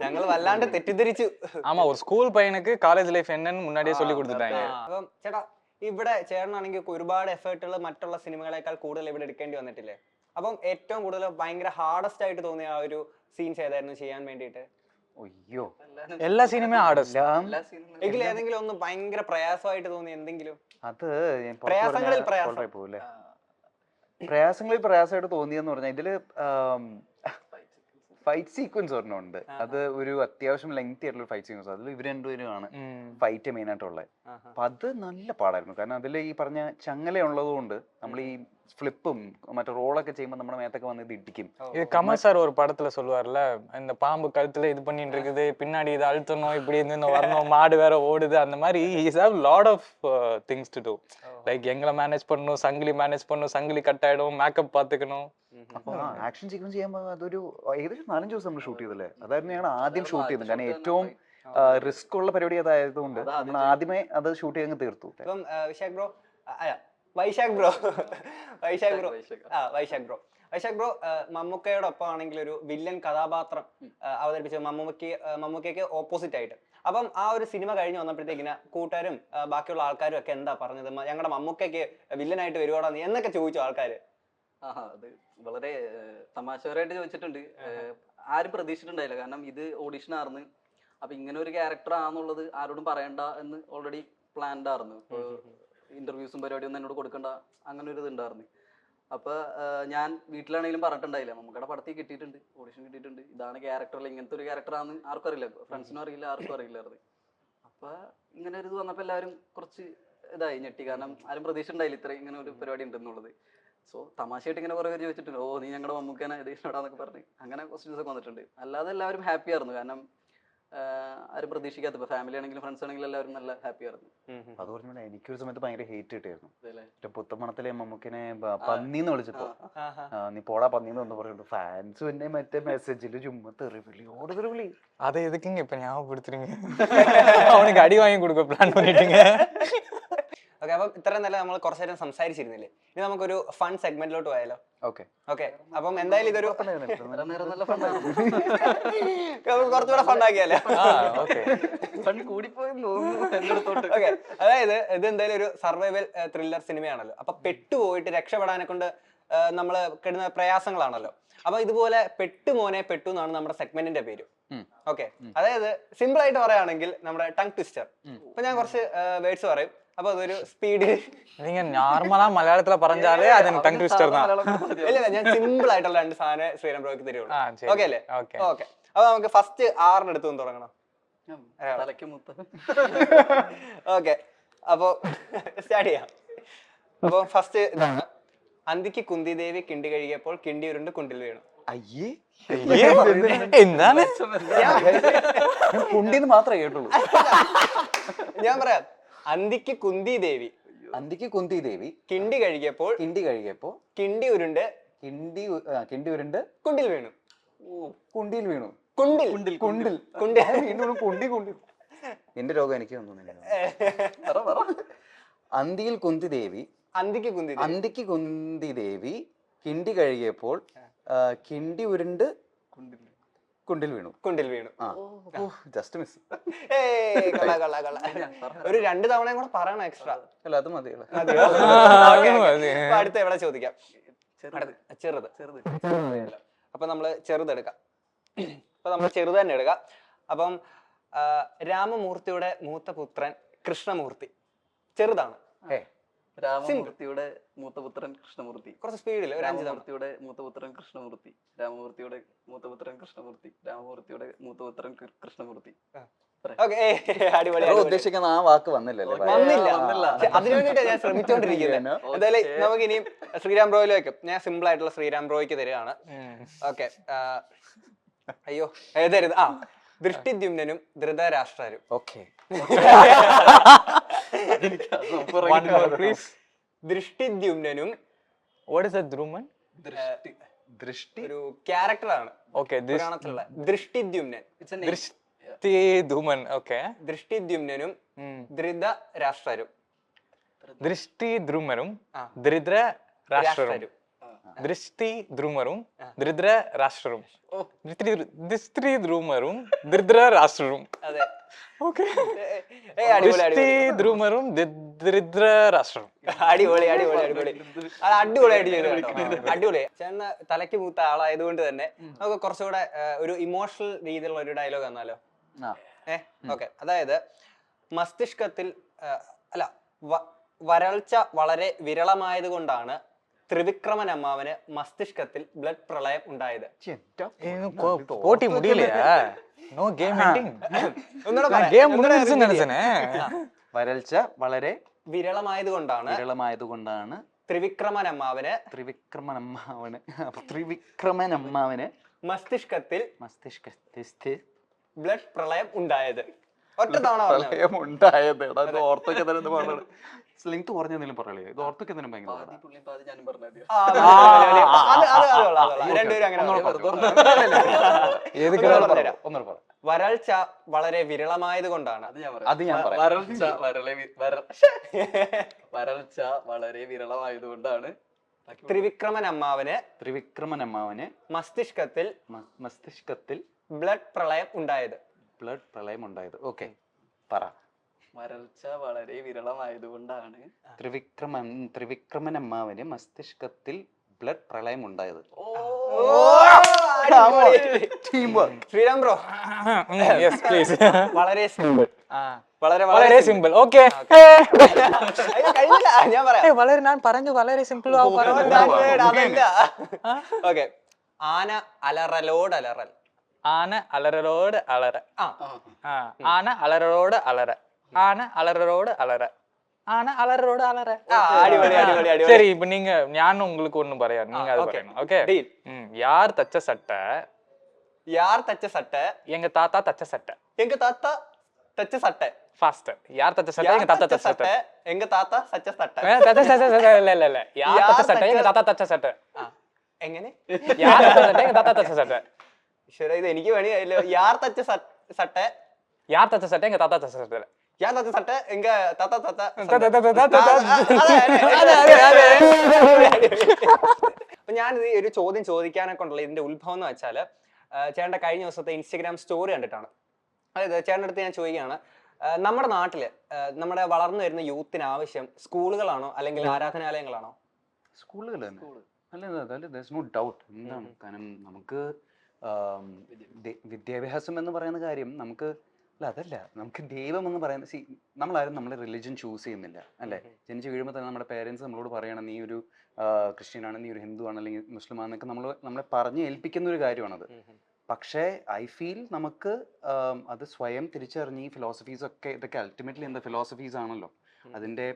ഞങ്ങൾ വല്ലാണ്ട് തെറ്റിദ്ധരിച്ചു. ஆமா, ஒரு ஸ்கூல் பையனுக்கு காலேஜ் லைஃப் என்னன்னு முன்னாடியே சொல்லி கொடுத்துட்டாங்க. അപ്പം ചേട്ടാ, ഇവിടെ ചേട്ടനാണെങ്കിൽ ഒരുപാട് എഫേർട്ടുകൾ മറ്റുള്ള സിനിമകളെക്കാൾ കൂടുതൽ ഇവിടെ എടുക്കേണ്ടി വന്നിട്ടില്ലേ? അപ്പം ഏറ്റവും കൂടുതൽ ഭയങ്കര ഹാർഡസ്റ്റ് ആയിട്ട് തോന്നിയ ആ ഒരു സീൻസ് ഏതായിരുന്നു ചെയ്യാൻ വേണ്ടിയിട്ട്? അയ്യോ, എല്ലാ സിനിമയും ആടസ്. എല്ലാ സീനും എങ്കിലും ഏതെങ്കിലും ഒന്ന് ഭയങ്കര പ്രയാസമായിട്ട് തോന്നി എന്തെങ്കിലും അത് ഞാൻ പുറത്ത് പ്രയാസങ്ങളിൽ പറഞ്ഞാ പ്രയാസം. spoil ആയി പോവും ല്ലേ? പ്രയാസങ്ങളിൽ പ്രയാസമായിട്ട് തോന്നിയെന്ന് പറഞ്ഞാൽ ഇതില് ഫൈറ്റ് സീക്വൻസ് ഒരെണ്ണമുണ്ട്. അത് ഒരു അത്യാവശ്യം ലെങ്തി ആയിട്ടുള്ള ഫൈറ്റ് സീക്വൻസ്. അതിൽ ഇവർ രണ്ടുപേരുമാണ് ഫൈറ്റ് മെയിൻ ആയിട്ടുള്ളത്. അപ്പൊ അത് നല്ല പാടായിരുന്നു. കാരണം അതിൽ ഈ പറഞ്ഞ ചങ്ങല ഉള്ളത് കൊണ്ട് നമ്മൾ ഈ ഫ്ലിപ്പും മറ്റേ റോളൊക്കെ ചെയ്യുമ്പോൾ നമ്മുടെ മേത്തൊക്കെ വന്ന് ഇത് ഇടിക്കും. இது கமல் சார் ஒரு படத்துல சொல்லுவார்ல, இந்த பாம்பு கழுத்துல இது பண்ணிட்டு இருக்குது, பின்னாடி இது அழுத்தணும், இப்படி இருந்து வரணும், மாடு வேற ஓடுது, அந்த மாதிரி he's have lot of things to do. Like எங்களை மேனேஜ் பண்ணணும், சங்கிலி மேனேஜ் பண்ணணும், சங்கிலி கட் ஆயிடும், மேக்கப் பாத்துக்கணும். അപ്പൊ ആക്ഷൻ സീക്വൻസ് ചെയ്യുമ്പോൾ അതൊരു ഏകദേശം 4-5 ദിവസം നമ്മൾ ഷൂട്ട് ചെയ്തല്ലേ. അതായിരുന്നു ഞങ്ങൾ ആദ്യം ഷൂട്ട് ചെയ്തത്. കാരണം ഏറ്റവും റിസ്ക് ഉള്ള പരിപാടി അതായതുകൊണ്ട് നമ്മൾ ആദ്യമേ അത് ഷൂട്ട് ചെയ്ത് തീർത്തു. ഇപ്പം Vishakh bro Vysakh bro Vysakh bro മമ്മൂക്കയോടൊപ്പം ആണെങ്കിൽ ഒരു വില്ലൻ കഥാപാത്രം അവതരിപ്പിച്ചത് മമ്മൂക്കയ്ക്ക് ഓപ്പോസിറ്റ് ആയിട്ട്. അപ്പം ആ ഒരു സിനിമ കഴിഞ്ഞ് വന്നപ്പോഴത്തേക്കിന് കൂട്ടുകാരും ബാക്കിയുള്ള ആൾക്കാരും ഒക്കെ എന്താ പറഞ്ഞത്, ഞങ്ങളുടെ മമ്മൂക്കയ്ക്ക് വില്ലനായിട്ട് വരുവാടാ നീ എന്നൊക്കെ ചോദിച്ചു ആൾക്കാര്. അത് വളരെ തമാശപരമായിട്ട് ചോദിച്ചിട്ടുണ്ട്. ആരും പ്രതീക്ഷിച്ചിട്ടുണ്ടായില്ല. കാരണം ഇത് ഓഡിഷൻ ആയിരുന്നു. അപ്പൊ ഇങ്ങനെ ഒരു ക്യാരക്ടർ ആണെന്നുള്ളത് ആരോടും പറയണ്ട എന്ന് ഓൾറെഡി പ്ലാൻഡ് ആയിരുന്നു. ഇന്റർവ്യൂസും പരിപാടിയൊന്നും എന്നോട് കൊടുക്കണ്ട അങ്ങനെ ഒരു ഇതുണ്ടായിരുന്നു. അപ്പൊ ഞാൻ വീട്ടിലാണെങ്കിലും പറഞ്ഞിട്ടുണ്ടായില്ല, നമുക്കടെ പടത്തിൽ കിട്ടിയിട്ടുണ്ട്, ഓഡിഷൻ കിട്ടിയിട്ടുണ്ട്, ഇതാണ് ക്യാരക്ടർ, ഇങ്ങനത്തെ ഒരു ക്യാരക്ടർ ആണെന്ന് ആർക്കും അറിയില്ല, ഫ്രണ്ട്സിനും അറിയില്ല, ആർക്കും അറിയില്ലായിരുന്നു. അപ്പൊ ഇങ്ങനെ ഒരു ഇത് വന്നപ്പോൾ എല്ലാവരും കുറച്ച് ഇതായി ഞെട്ടി. കാരണം ആരും പ്രതീക്ഷിച്ചിട്ടുണ്ടായില്ല ഇത്രയും ഇങ്ങനെ ഒരു പരിപാടി ഉണ്ടെന്നുള്ളത്. സോ തമാശയായിട്ട് ഇങ്ങനെ കുറേ പേര് ചോദിച്ചിട്ടുണ്ട്, ഓ നീ ഞങ്ങളുടെ മമ്മൂക്കനെ ഇടാന്നൊക്കെ പറഞ്ഞ് അങ്ങനെ ക്വസ്റ്റ്യൻസ് ഒക്കെ വന്നിട്ടുണ്ട്. അല്ലാതെ എല്ലാവരും ഹാപ്പി ആയിരുന്നു. കാരണം ആരും പ്രതീക്ഷിക്കാത്ത, ഇപ്പൊ ഫാമിലി ആണെങ്കിലും ഫ്രണ്ട്സ് ആണെങ്കിലും എല്ലാവരും നല്ല ഹാപ്പി ആയിരുന്നു. അത് പറഞ്ഞാൽ എനിക്കൊരു സമയത്ത് ഭയങ്കര ഹേറ്റ് കിട്ടിയായിരുന്നു. പുത്തമണത്തിലെ മമ്മൂക്കിനെ പന്നിന്ന് വിളിച്ചപ്പോ നീ പോടാ പന്നിന്ന് ഒന്ന് പറഞ്ഞിട്ട് ഫാൻസ് പിന്നെ മറ്റേ മെസ്സേജില് ചുമ്മാ തെറിവിളിയോട് തെറിവിളി. அதை எதுக்குங்க இப்ப ஞாபகப்படுத்துறீங்க? அவனுக்கு அடி வாங்கி கொடுக்க பிளான் பண்ணிட்டீங்க. ഓക്കെ, അപ്പം ഇത്രയും നല്ല നമ്മൾ കുറച്ചു നേരം സംസാരിച്ചിരുന്നില്ലേ, ഇനി നമുക്കൊരു ഫൺ സെഗ്മെന്റിലോട്ട് പോയാലോ? ഓക്കെ ഓക്കെ, അപ്പം എന്തായാലും ഇതൊരു നല്ല ഫണ്ടായിരുന്നു. കുറച്ചുകൂടെ ഫണ്ടാക്കിയാലോ? ഫണ്ട് കൂടിപ്പോയെന്ന് തോന്നുന്നു എന്റെ അടുത്തോട്ട്. ഓക്കെ, അതായത് ഇത് എന്തായാലും ഒരു സർവൈവൽ ത്രില്ലർ സിനിമയാണല്ലോ. അപ്പൊ പെട്ടുപോയിട്ട് രക്ഷപ്പെടാനെ കൊണ്ട് നമ്മൾ കിടുന്ന പ്രയാസങ്ങളാണല്ലോ. അപ്പൊ ഇതുപോലെ പെട്ടുമോനെ പെട്ടു എന്നാണ് നമ്മുടെ സെഗ്മെന്റിന്റെ പേര്. ഓക്കെ, അതായത് സിമ്പിൾ ആയിട്ട് പറയുകയാണെങ്കിൽ നമ്മുടെ ടങ് ട്വിസ്റ്റർ. അപ്പൊ ഞാൻ കുറച്ച് വേർഡ്സ് പറയും, അപ്പൊ അതൊരു സ്പീഡ്. நீங்க நார்மலா மலையாளத்துல பறஞ்சாலே அது டங் ட்விஸ்டர் தான். ഇല്ല, ഞാൻ സിമ്പിൾ ആയിട്ടുള്ള രണ്ട് സാധനം ശ്രീരാം ബ്രോയ്ക്ക് തരുള്ളൂ. ഓക്കെ അല്ലേ? ഓക്കെ ഓക്കെ, അപ്പൊ നമുക്ക് ഫസ്റ്റ് 6 എടുത്തു തുടങ്ങണം. തലയ്ക്ക് മുത്ത. ഓക്കെ, അപ്പൊ സ്റ്റാർട്ട് ചെയ്യാം. അപ്പൊ ഫസ്റ്റ് ഇതാണ്, അന്തിക്ക് കുന്തി ദേവി കിണ്ടി കഴുകിയപ്പോൾ കിണ്ടി ഉരുണ്ട് കുണ്ടിൽ വീണു. അയ്യേ എന്താണ്? കുണ്ടിന്ന് മാത്രമേ കേട്ടുള്ളൂ. ഞാൻ പറയാം, അന്തിക്ക് കുന്തി ദേവി അന്തിക്ക് കുന്തി ദേവി കിണ്ടി കഴുകിയപ്പോൾ കിണ്ടി ഉരുണ്ട് കുണ്ടിൽ വീണു. കുണ്ടിയിൽ വീണു. കുണ്ടിൽ കുണ്ടിൽ എന്റെ രോഗം എനിക്ക് തോന്നുന്നില്ല. അന്തിക്ക് കുന്തി ദേവി കിണ്ടി കഴുകിയപ്പോൾ കിണ്ടി ഉരുണ്ട് കുണ്ടിൽ വീണു. Just miss. ഒരു 2 തവണയും കൂടെ പറയണം എക്സ്ട്രാ. അല്ല അത് മതിയല്ലോ. അടുത്ത എവിടെ ചോദിക്കാം? ചെറുത്. അപ്പൊ നമ്മള് ചെറുതെടുക്കാം. അപ്പൊ നമ്മൾ ചെറുത് തന്നെ എടുക്കാം. അപ്പം രാമമൂർത്തിയുടെ മൂത്ത പുത്രൻ കൃഷ്ണമൂർത്തി ചെറുതാണ്. രാമമൂർത്തിയുടെ മൂത്തപുത്രൻ കൃഷ്ണമൂർത്തി. കുറച്ച് സ്പീഡിൽ ഒരു 5 തവണ. രാമമൂർത്തിയുടെ മൂത്തപുത്രൻ കൃഷ്ണമൂർത്തി. രാമമൂർത്തിയുടെ മൂത്തപുത്രൻ കൃഷ്ണമൂർത്തി. രാമമൂർത്തിയുടെ മൂത്തപുത്രൻ കൃഷ്ണമൂർത്തി. ഓക്കെ, അടിപൊളി. ഉദ്ദേശിക്കുന്ന ആ വാക്ക് വന്നില്ലല്ലോ. വന്നില്ല. അതിനു വേണ്ടിട്ടാ ഞാൻ ശ്രമിച്ചോണ്ടിരിക്കുന്നത്. എന്തായാലും നമുക്ക് ഇനിയും ശ്രീരാം ബ്രോയിലേക്ക് ഞാൻ സിമ്പിൾ ആയിട്ടുള്ള ശ്രീരാം ബ്രോയ്ക്ക് തരികയാണ്. ഓക്കെ, അയ്യോ ഏതായിരുന്നു? ദൃഷ്ടിദ്യുമ്നനും ധൃതരാഷ്ട്രരും. ഓക്കെ, ദൃഷ്ടിദ്യുമ്നനും What is a Druman? Drishti ഒരു ക്യാരക്ടറാണ്. Okay, പുരാണത്തിലുള്ള ദൃഷ്ടിദ്യുമ്നൻ. ദൃഷ്ടിദ്യുമൻ. ഓക്കെ, ദൃഷ്ടിദ്യുമ്നനും ധൃതരാഷ്ട്രരും. ദൃഷ്ടിദ്രുമനും ധൃതരാഷ്ട്രരും. ദൃഷ്ടിദ്രുമരും ധൃതരാഷ്ട്രരും. ദൃഷ്ടിദ്രുമരും ധൃതരാഷ്ട്രരും. അതെ, ഓക്കെ. ദൃഷ്ടിദ്രുമരും ധൃതരാഷ്ട്രരും. അടിപൊളിയായിട്ട് ചെയ്തു കേട്ടോ. അടിപൊളി. ചേട്ടന് തലയ്ക്ക് മൂത്ത ആളായതുകൊണ്ട് തന്നെ നമുക്ക് കുറച്ചുകൂടെ ഒരു ഇമോഷണൽ രീതിയിലുള്ള ഒരു ഡയലോഗ് തന്നാലോ? ഓക്കെ, അതായത് മസ്തിഷ്കത്തിൽ അല്ല വരൾച്ച വളരെ വിരളമായത് കൊണ്ടാണ് ത്രിവിക്രമൻ അമ്മാവന് മസ്തിഷ്കത്തിൽ ബ്ലഡ് പ്രളയം ഉണ്ടായത്. போட்டி முடியலையா? No game ending. ഒന്നുകൂടെ പറയാം, கேம் ഒന്നുകൂടെ முடிஞ்சிருச்சு repeat நினைச்சனே. വരൾച്ച വളരെ വിരളമായതുകൊണ്ടാണ് വിരളമായതുകൊണ്ടാണ് ത്രിവിക്രമൻ അമ്മാവന് ത്രിവിക്രമൻ മസ്തിഷ്കത്തിൽ മസ്തിഷ്കത്തിൽ ബ്ലഡ് പ്രളയം ഉണ്ടായത്. ഒറ്റ തവണ പറഞ്ഞാ മതി. പ്രളയം ഉണ്ടായത്. എടാ, ഇത് ഓർത്തൊക്കെ തന്നെ പറഞ്ഞത് സ്ലിങ്ത് കുറഞ്ഞ എന്തെങ്കിലും പറയലേ? ഇത് ഓർത്തൊക്കെ തന്നെ ഭയങ്കര പാതി പുള്ളിയും പാതി ഞാനും പറഞ്ഞത്. ആ, അത് കൊള്ളാം. രണ്ടുപേരും അങ്ങനെ പറഞ്ഞുതരാം. ഒന്നുകൂടെ പറ. വരൾച്ച വളരെ വിരളമായത് കൊണ്ടാണ്. അത് ഞാൻ പറയാം. വരൾച്ച വളരെ വിരളമായതുകൊണ്ടാണ് ത്രിവിക്രമൻ അമ്മാവന് മസ്തിഷ്കത്തിൽ ബ്ലഡ് പ്രളയം ഉണ്ടായത്. ഓക്കെ, പറ. വരൾച്ച വളരെ വിരളമായതുകൊണ്ടാണ് ത്രിവിക്രമൻ അമ്മാവന് മസ്തിഷ്കത്തിൽ ബ്ലഡ് പ്രളയം ഉണ്ടായത്. Sreeram bro, yes please. വളരെ സിമ്പിൾ, വളരെ വളരെ സിമ്പിൾ. ഓക്കേ, കഴിഞ്ഞില്ല, ഞാൻ പറയാം. വളരെ ഞാൻ പറഞ്ഞു വളരെ സിമ്പിൾ. അതല്ല. ഓക്കെ, ആന അലറലോട് അലറൽ. ആന അലറലോട് അലറ. ആന അലറലോട് അലറ. ആന അലറലോട് അലറ. ആന അലറലോട് അലറ. അടിപൊളി അടിപൊളി അടിപൊളി. சரி, இப்போ ഞാൻ உங்களுக்கு ஒண்ணு പറയാം, நீங்க அது പറയணும். ஓகே, யார் தச்ச சட்டை? யார் தச்ச சட்டை? எங்க தாத்தா தச்ச சட்டை. எங்க தாத்தா தச்ச சட்டை. ஃபாஸ்டர். யார் தச்ச சட்டை? எங்க தாத்தா தச்ச சட்டை. எங்க தாத்தா தச்ச சட்டை. இல்ல யார் தச்ச சட்டை? எங்க தாத்தா தச்ச சட்டை. എങ്ങനെ? யார் தச்ச சட்டை? எங்க தாத்தா தச்ச சட்டை. ശരി, ഇത് എനിക്ക് വേണി. யார் தச்ச சட்டை? யார் தச்ச சட்டை? எங்க தாத்தா தச்ச சட்டை. யார் தச்ச சட்டை? எங்க தாத்தா தச்ச. അപ്പൊ ഞാൻ ഒരു ചോദ്യം ചോദിക്കാനൊക്കെ ഉണ്ടല്ലോ. ഇതിന്റെ ഉത്ഭവം എന്ന് വെച്ചാല് ചേട്ടന്റെ കഴിഞ്ഞ ദിവസത്തെ ഇൻസ്റ്റഗ്രാം സ്റ്റോറി കണ്ടിട്ടാണ്. അതായത് ചേട്ടൻ്റെ അടുത്ത് ഞാൻ ചോദിക്കുകയാണ്, നമ്മുടെ നാട്ടില് നമ്മുടെ വളർന്നു വരുന്ന യൂത്തിന് ആവശ്യം സ്കൂളുകളാണോ അല്ലെങ്കിൽ ആരാധനാലയങ്ങളാണോ? സ്കൂളുകൾ തന്നെ. അല്ല, നോ ഡൗട്ട്. എന്താണ്, കാരണം നമുക്ക് വിദ്യാഭ്യാസം എന്ന് പറയുന്ന കാര്യം നമുക്ക് അതല്ല, നമുക്ക് ദൈവം എന്ന് പറയുന്നത്, നമ്മളാരും നമ്മളെ റിലിജൻ ചൂസ് ചെയ്യുന്നില്ല അല്ലേ? ജനിച്ച് വീഴുമ്പോൾ തന്നെ നമ്മുടെ പേരൻസ് നമ്മളോട് പറയണം, നീ ഒരു ക്രിസ്ത്യൻ ആണ്, നീ ഒരു ഹിന്ദു ആണ്, അല്ലെങ്കിൽ മുസ്ലിം ആണെന്നൊക്കെ നമ്മളെ പറഞ്ഞ് ഏൽപ്പിക്കുന്ന ഒരു കാര്യമാണത്. പക്ഷേ ഐ ഫീൽ നമുക്ക് അത് സ്വയം തിരിച്ചറിഞ്ഞ് ഈ ഫിലോസഫീസ് ഒക്കെ, ഇതൊക്കെ അൾട്ടിമേറ്റ്ലി എന്താ ഫിലോസഫീസ് ആണല്ലോ. അതിൻ്റെ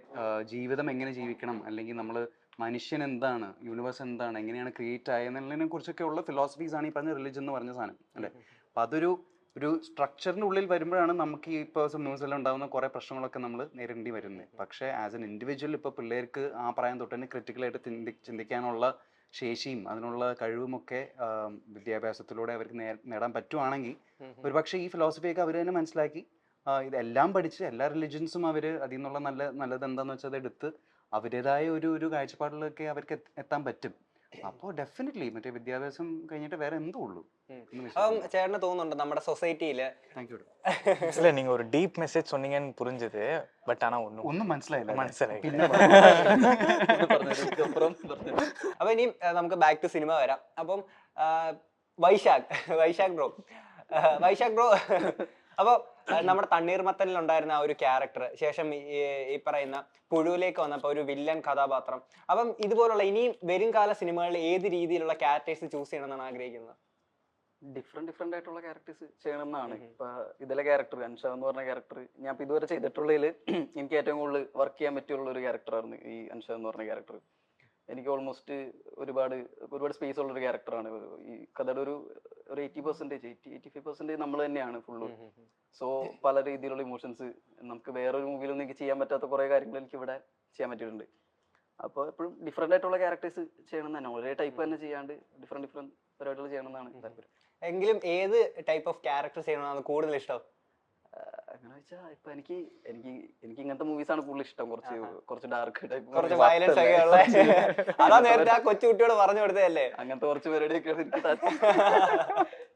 ജീവിതം എങ്ങനെ ജീവിക്കണം, അല്ലെങ്കിൽ നമ്മൾ മനുഷ്യൻ എന്താണ്, യൂണിവേഴ്സ് എന്താണ്, എങ്ങനെയാണ് ക്രിയേറ്റ് ആയെന്നുള്ളതിനെ കുറിച്ചൊക്കെ ഉള്ള ഫിലോസഫീസ് ആണ് ഈ പറഞ്ഞ റിലിജൻ എന്ന് പറഞ്ഞ സാധനം അല്ലേ. അപ്പം അതൊരു സ്ട്രക്ചറിൻ്റെ ഉള്ളിൽ വരുമ്പോഴാണ് നമുക്ക് ഈ പേഴ്സൺ ന്യൂസിലും ഉണ്ടാകുന്ന കുറേ പ്രശ്നങ്ങളൊക്കെ നമ്മൾ നേരിടേണ്ടി വരുന്നത്. പക്ഷേ ആസ് എൻ ഇൻഡിവിജ്വൽ ഇപ്പോൾ പിള്ളേർക്ക് ആ പ്രായം തൊട്ട് തന്നെ ക്രിറ്റിക്കലായിട്ട് ചിന്തിക്കാനുള്ള ശേഷിയും അതിനുള്ള കഴിവുമൊക്കെ വിദ്യാഭ്യാസത്തിലൂടെ അവർക്ക് നേടാൻ പറ്റുവാണെങ്കിൽ ഒരുപക്ഷെ ഈ ഫിലോസഫിയൊക്കെ അവർ തന്നെ മനസ്സിലാക്കി ഇതെല്ലാം പഠിച്ച് എല്ലാ റിലിജൻസും അവർ അതിൽ നിന്നുള്ള നല്ലത് എന്താണെന്ന് വെച്ചാൽ അതെടുത്ത് അവരുടേതായ ഒരു കാഴ്ചപ്പാടിലൊക്കെ അവർക്ക് എത്താൻ പറ്റും. അപ്പോൾ ഡെഫിനറ്റ്ലി മറ്റേ വിദ്യാഭ്യാസം കഴിഞ്ഞിട്ട് വേറെ എന്തോ ഉള്ളൂ. അപ്പം ചേട്ടന് തോന്നുന്നുണ്ട് നമ്മുടെ സൊസൈറ്റിയില് இல்ல நீங்க ஒரு டீப் மெசேஜ் சொன்னீங்கன்னு புரிஞ்சது, பட் ஆனா ഒന്നും മനസ്സിലായി. അപ്പൊ ഇനി നമുക്ക് ബാക്ക് ടു സിനിമ വരാം. അപ്പം വൈശാഖ് ബ്രോ അപ്പൊ നമ്മുടെ തണ്ണീർമത്തനിൽ ഉണ്ടായിരുന്ന ആ ഒരു ക്യാരക്ടർ ശേഷം ഈ പറയുന്ന പുഴുവിലേക്ക് വന്നപ്പോ ഒരു വില്ലൻ കഥാപാത്രം. അപ്പം ഇതുപോലുള്ള ഇനിയും വരും കാല സിനിമകളിൽ ഏത് രീതിയിലുള്ള ക്യാരക്ടേഴ്സ് ചൂസ് ചെയ്യണമെന്നാണ് ആഗ്രഹിക്കുന്നത്? ഡിഫറെന്റ് ആയിട്ടുള്ള ക്യാരക്ടേഴ്സ് ചെയ്യണം എന്നാണ്. ഇപ്പൊ ഇതിലെ ക്യാരക്ടർ അൻഷാ എന്ന് പറഞ്ഞ ക്യാരക്ടർ ഞാൻ ഇപ്പൊ ഇതുവരെ ചെയ്തിട്ടുള്ളതിൽ എനിക്ക് ഏറ്റവും കൂടുതൽ വർക്ക് ചെയ്യാൻ പറ്റിയുള്ള ഒരു ക്യാരക്ടറായിരുന്നു ഈ അൻഷാ എന്ന് പറഞ്ഞ ക്യാരക്ടർ. എനിക്ക് ഓൾമോസ്റ്റ് ഒരുപാട് സ്പേസ് ഉള്ളൊരു ക്യാരക്ടറാണ്. ഈ കഥയുടെ ഒരു 80% നമ്മൾ തന്നെയാണ് ഫുള്ള്. സോ പല രീതിയിലുള്ള ഇമോഷൻസ് നമുക്ക് വേറൊരു മൂവിയിലൊന്നും എനിക്ക് ചെയ്യാൻ പറ്റാത്ത കുറെ കാര്യങ്ങൾ എനിക്ക് ഇവിടെ ചെയ്യാൻ പറ്റിയിട്ടുണ്ട്. അപ്പോൾ എപ്പോഴും ഡിഫറെന്റ് ആയിട്ടുള്ള ക്യാരക്ടേഴ്സ് ചെയ്യണം തന്നെ, ഒരേ ടൈപ്പ് തന്നെ ചെയ്യാണ്ട് ഡിഫറെന്റ് പരിപാടികൾ ചെയ്യണം എന്നാണ് താല്പര്യം. എങ്കിലും ഏത് ടൈപ്പ് ഓഫ് ക്യാരക്ടർ ചെയ്യണമെന്നാണ് കൂടുതൽ ഇഷ്ടം? അങ്ങനെ വെച്ചാൽ ഇപ്പൊ എനിക്ക് ഇങ്ങനത്തെ മൂവീസ് ആണ് കൂടുതൽ ഇഷ്ടം. കുറച്ച് ഡാർക്ക് ടൈപ്പ്, കുറച്ച് വയലൻസ് ഒക്കെ ഉള്ള. അതാ നേരത്തെ ആ കൊച്ചുകുട്ടിയോട് പറഞ്ഞു കൊടുത്തതല്ലേ, അങ്ങനത്തെ കുറച്ച് പരിപാടിയൊക്കെയാണ് എനിക്ക്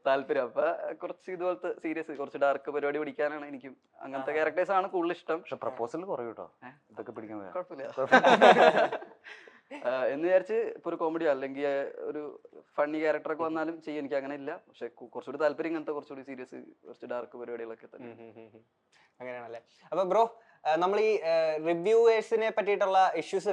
താല്പര്യം. അപ്പൊ കുറച്ച് ഇതുപോലത്തെ സീരിയസ് കുറച്ച് ഡാർക്ക് പരിപാടി പിടിക്കാനാണ് എനിക്കും. അങ്ങനത്തെ ക്യാരക്ടേഴ്സ് ആണ് കൂടുതൽ ഇഷ്ടം. പക്ഷെ പ്രപ്പോസൽ കുറയും കേട്ടോ, ഇതൊക്കെ പിടിക്കുന്നത്. കുഴപ്പമില്ല. എന്ന് വിചാരിച്ച് ഇപ്പൊ ഒരു കോമഡി അല്ലെങ്കിൽ ഒരു ഫണ്ണി ക്യാരക്ടറൊക്കെ വന്നാലും ചെയ്യും. എനിക്ക് അങ്ങനെ ഇല്ല. പക്ഷെ കുറച്ചുകൂടി താല്പര്യം ഇങ്ങനത്തെ കുറച്ചുകൂടി സീരിയസ് കുറച്ച് ഡാർക്ക് പരിപാടികളൊക്കെ തന്നെ. അങ്ങനെയാണല്ലേ. അപ്പൊ ബ്രോ, നമ്മൾ ഈ റിവ്യൂവേഴ്സിനെ പറ്റിയിട്ടുള്ള ഇഷ്യൂസ്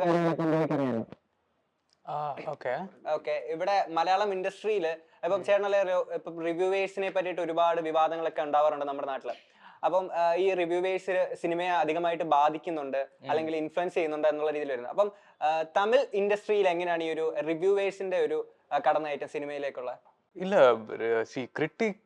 ഓക്കെ. ഓക്കെ, ഇവിടെ മലയാളം ഇൻഡസ്ട്രിയിൽ ഇപ്പം ചേട്ടനല്ലേ ഇപ്പം റിവ്യൂവേഴ്സിനെ പറ്റിയിട്ട് ഒരുപാട് വിവാദങ്ങളൊക്കെ ഉണ്ടാവാറുണ്ട് നമ്മുടെ നാട്ടില്. അപ്പം ഈ റിവ്യൂവേഴ്സ് സിനിമയെ അധികമായിട്ട് ബാധിക്കുന്നുണ്ട് അല്ലെങ്കിൽ ഇൻഫ്ലുവൻസ് ചെയ്യുന്നുണ്ട് എന്നുള്ള രീതിയിൽ വരുന്നത്. അപ്പം തമിഴ് ഇൻഡസ്ട്രിയിൽ എങ്ങനെയാണ് ഈ ഒരു റിവ്യൂവേഴ്സിന്റെ ഒരു കടന്നയറ്റം സിനിമയിലേക്കുള്ള? இல்ல கிரிட்டிக்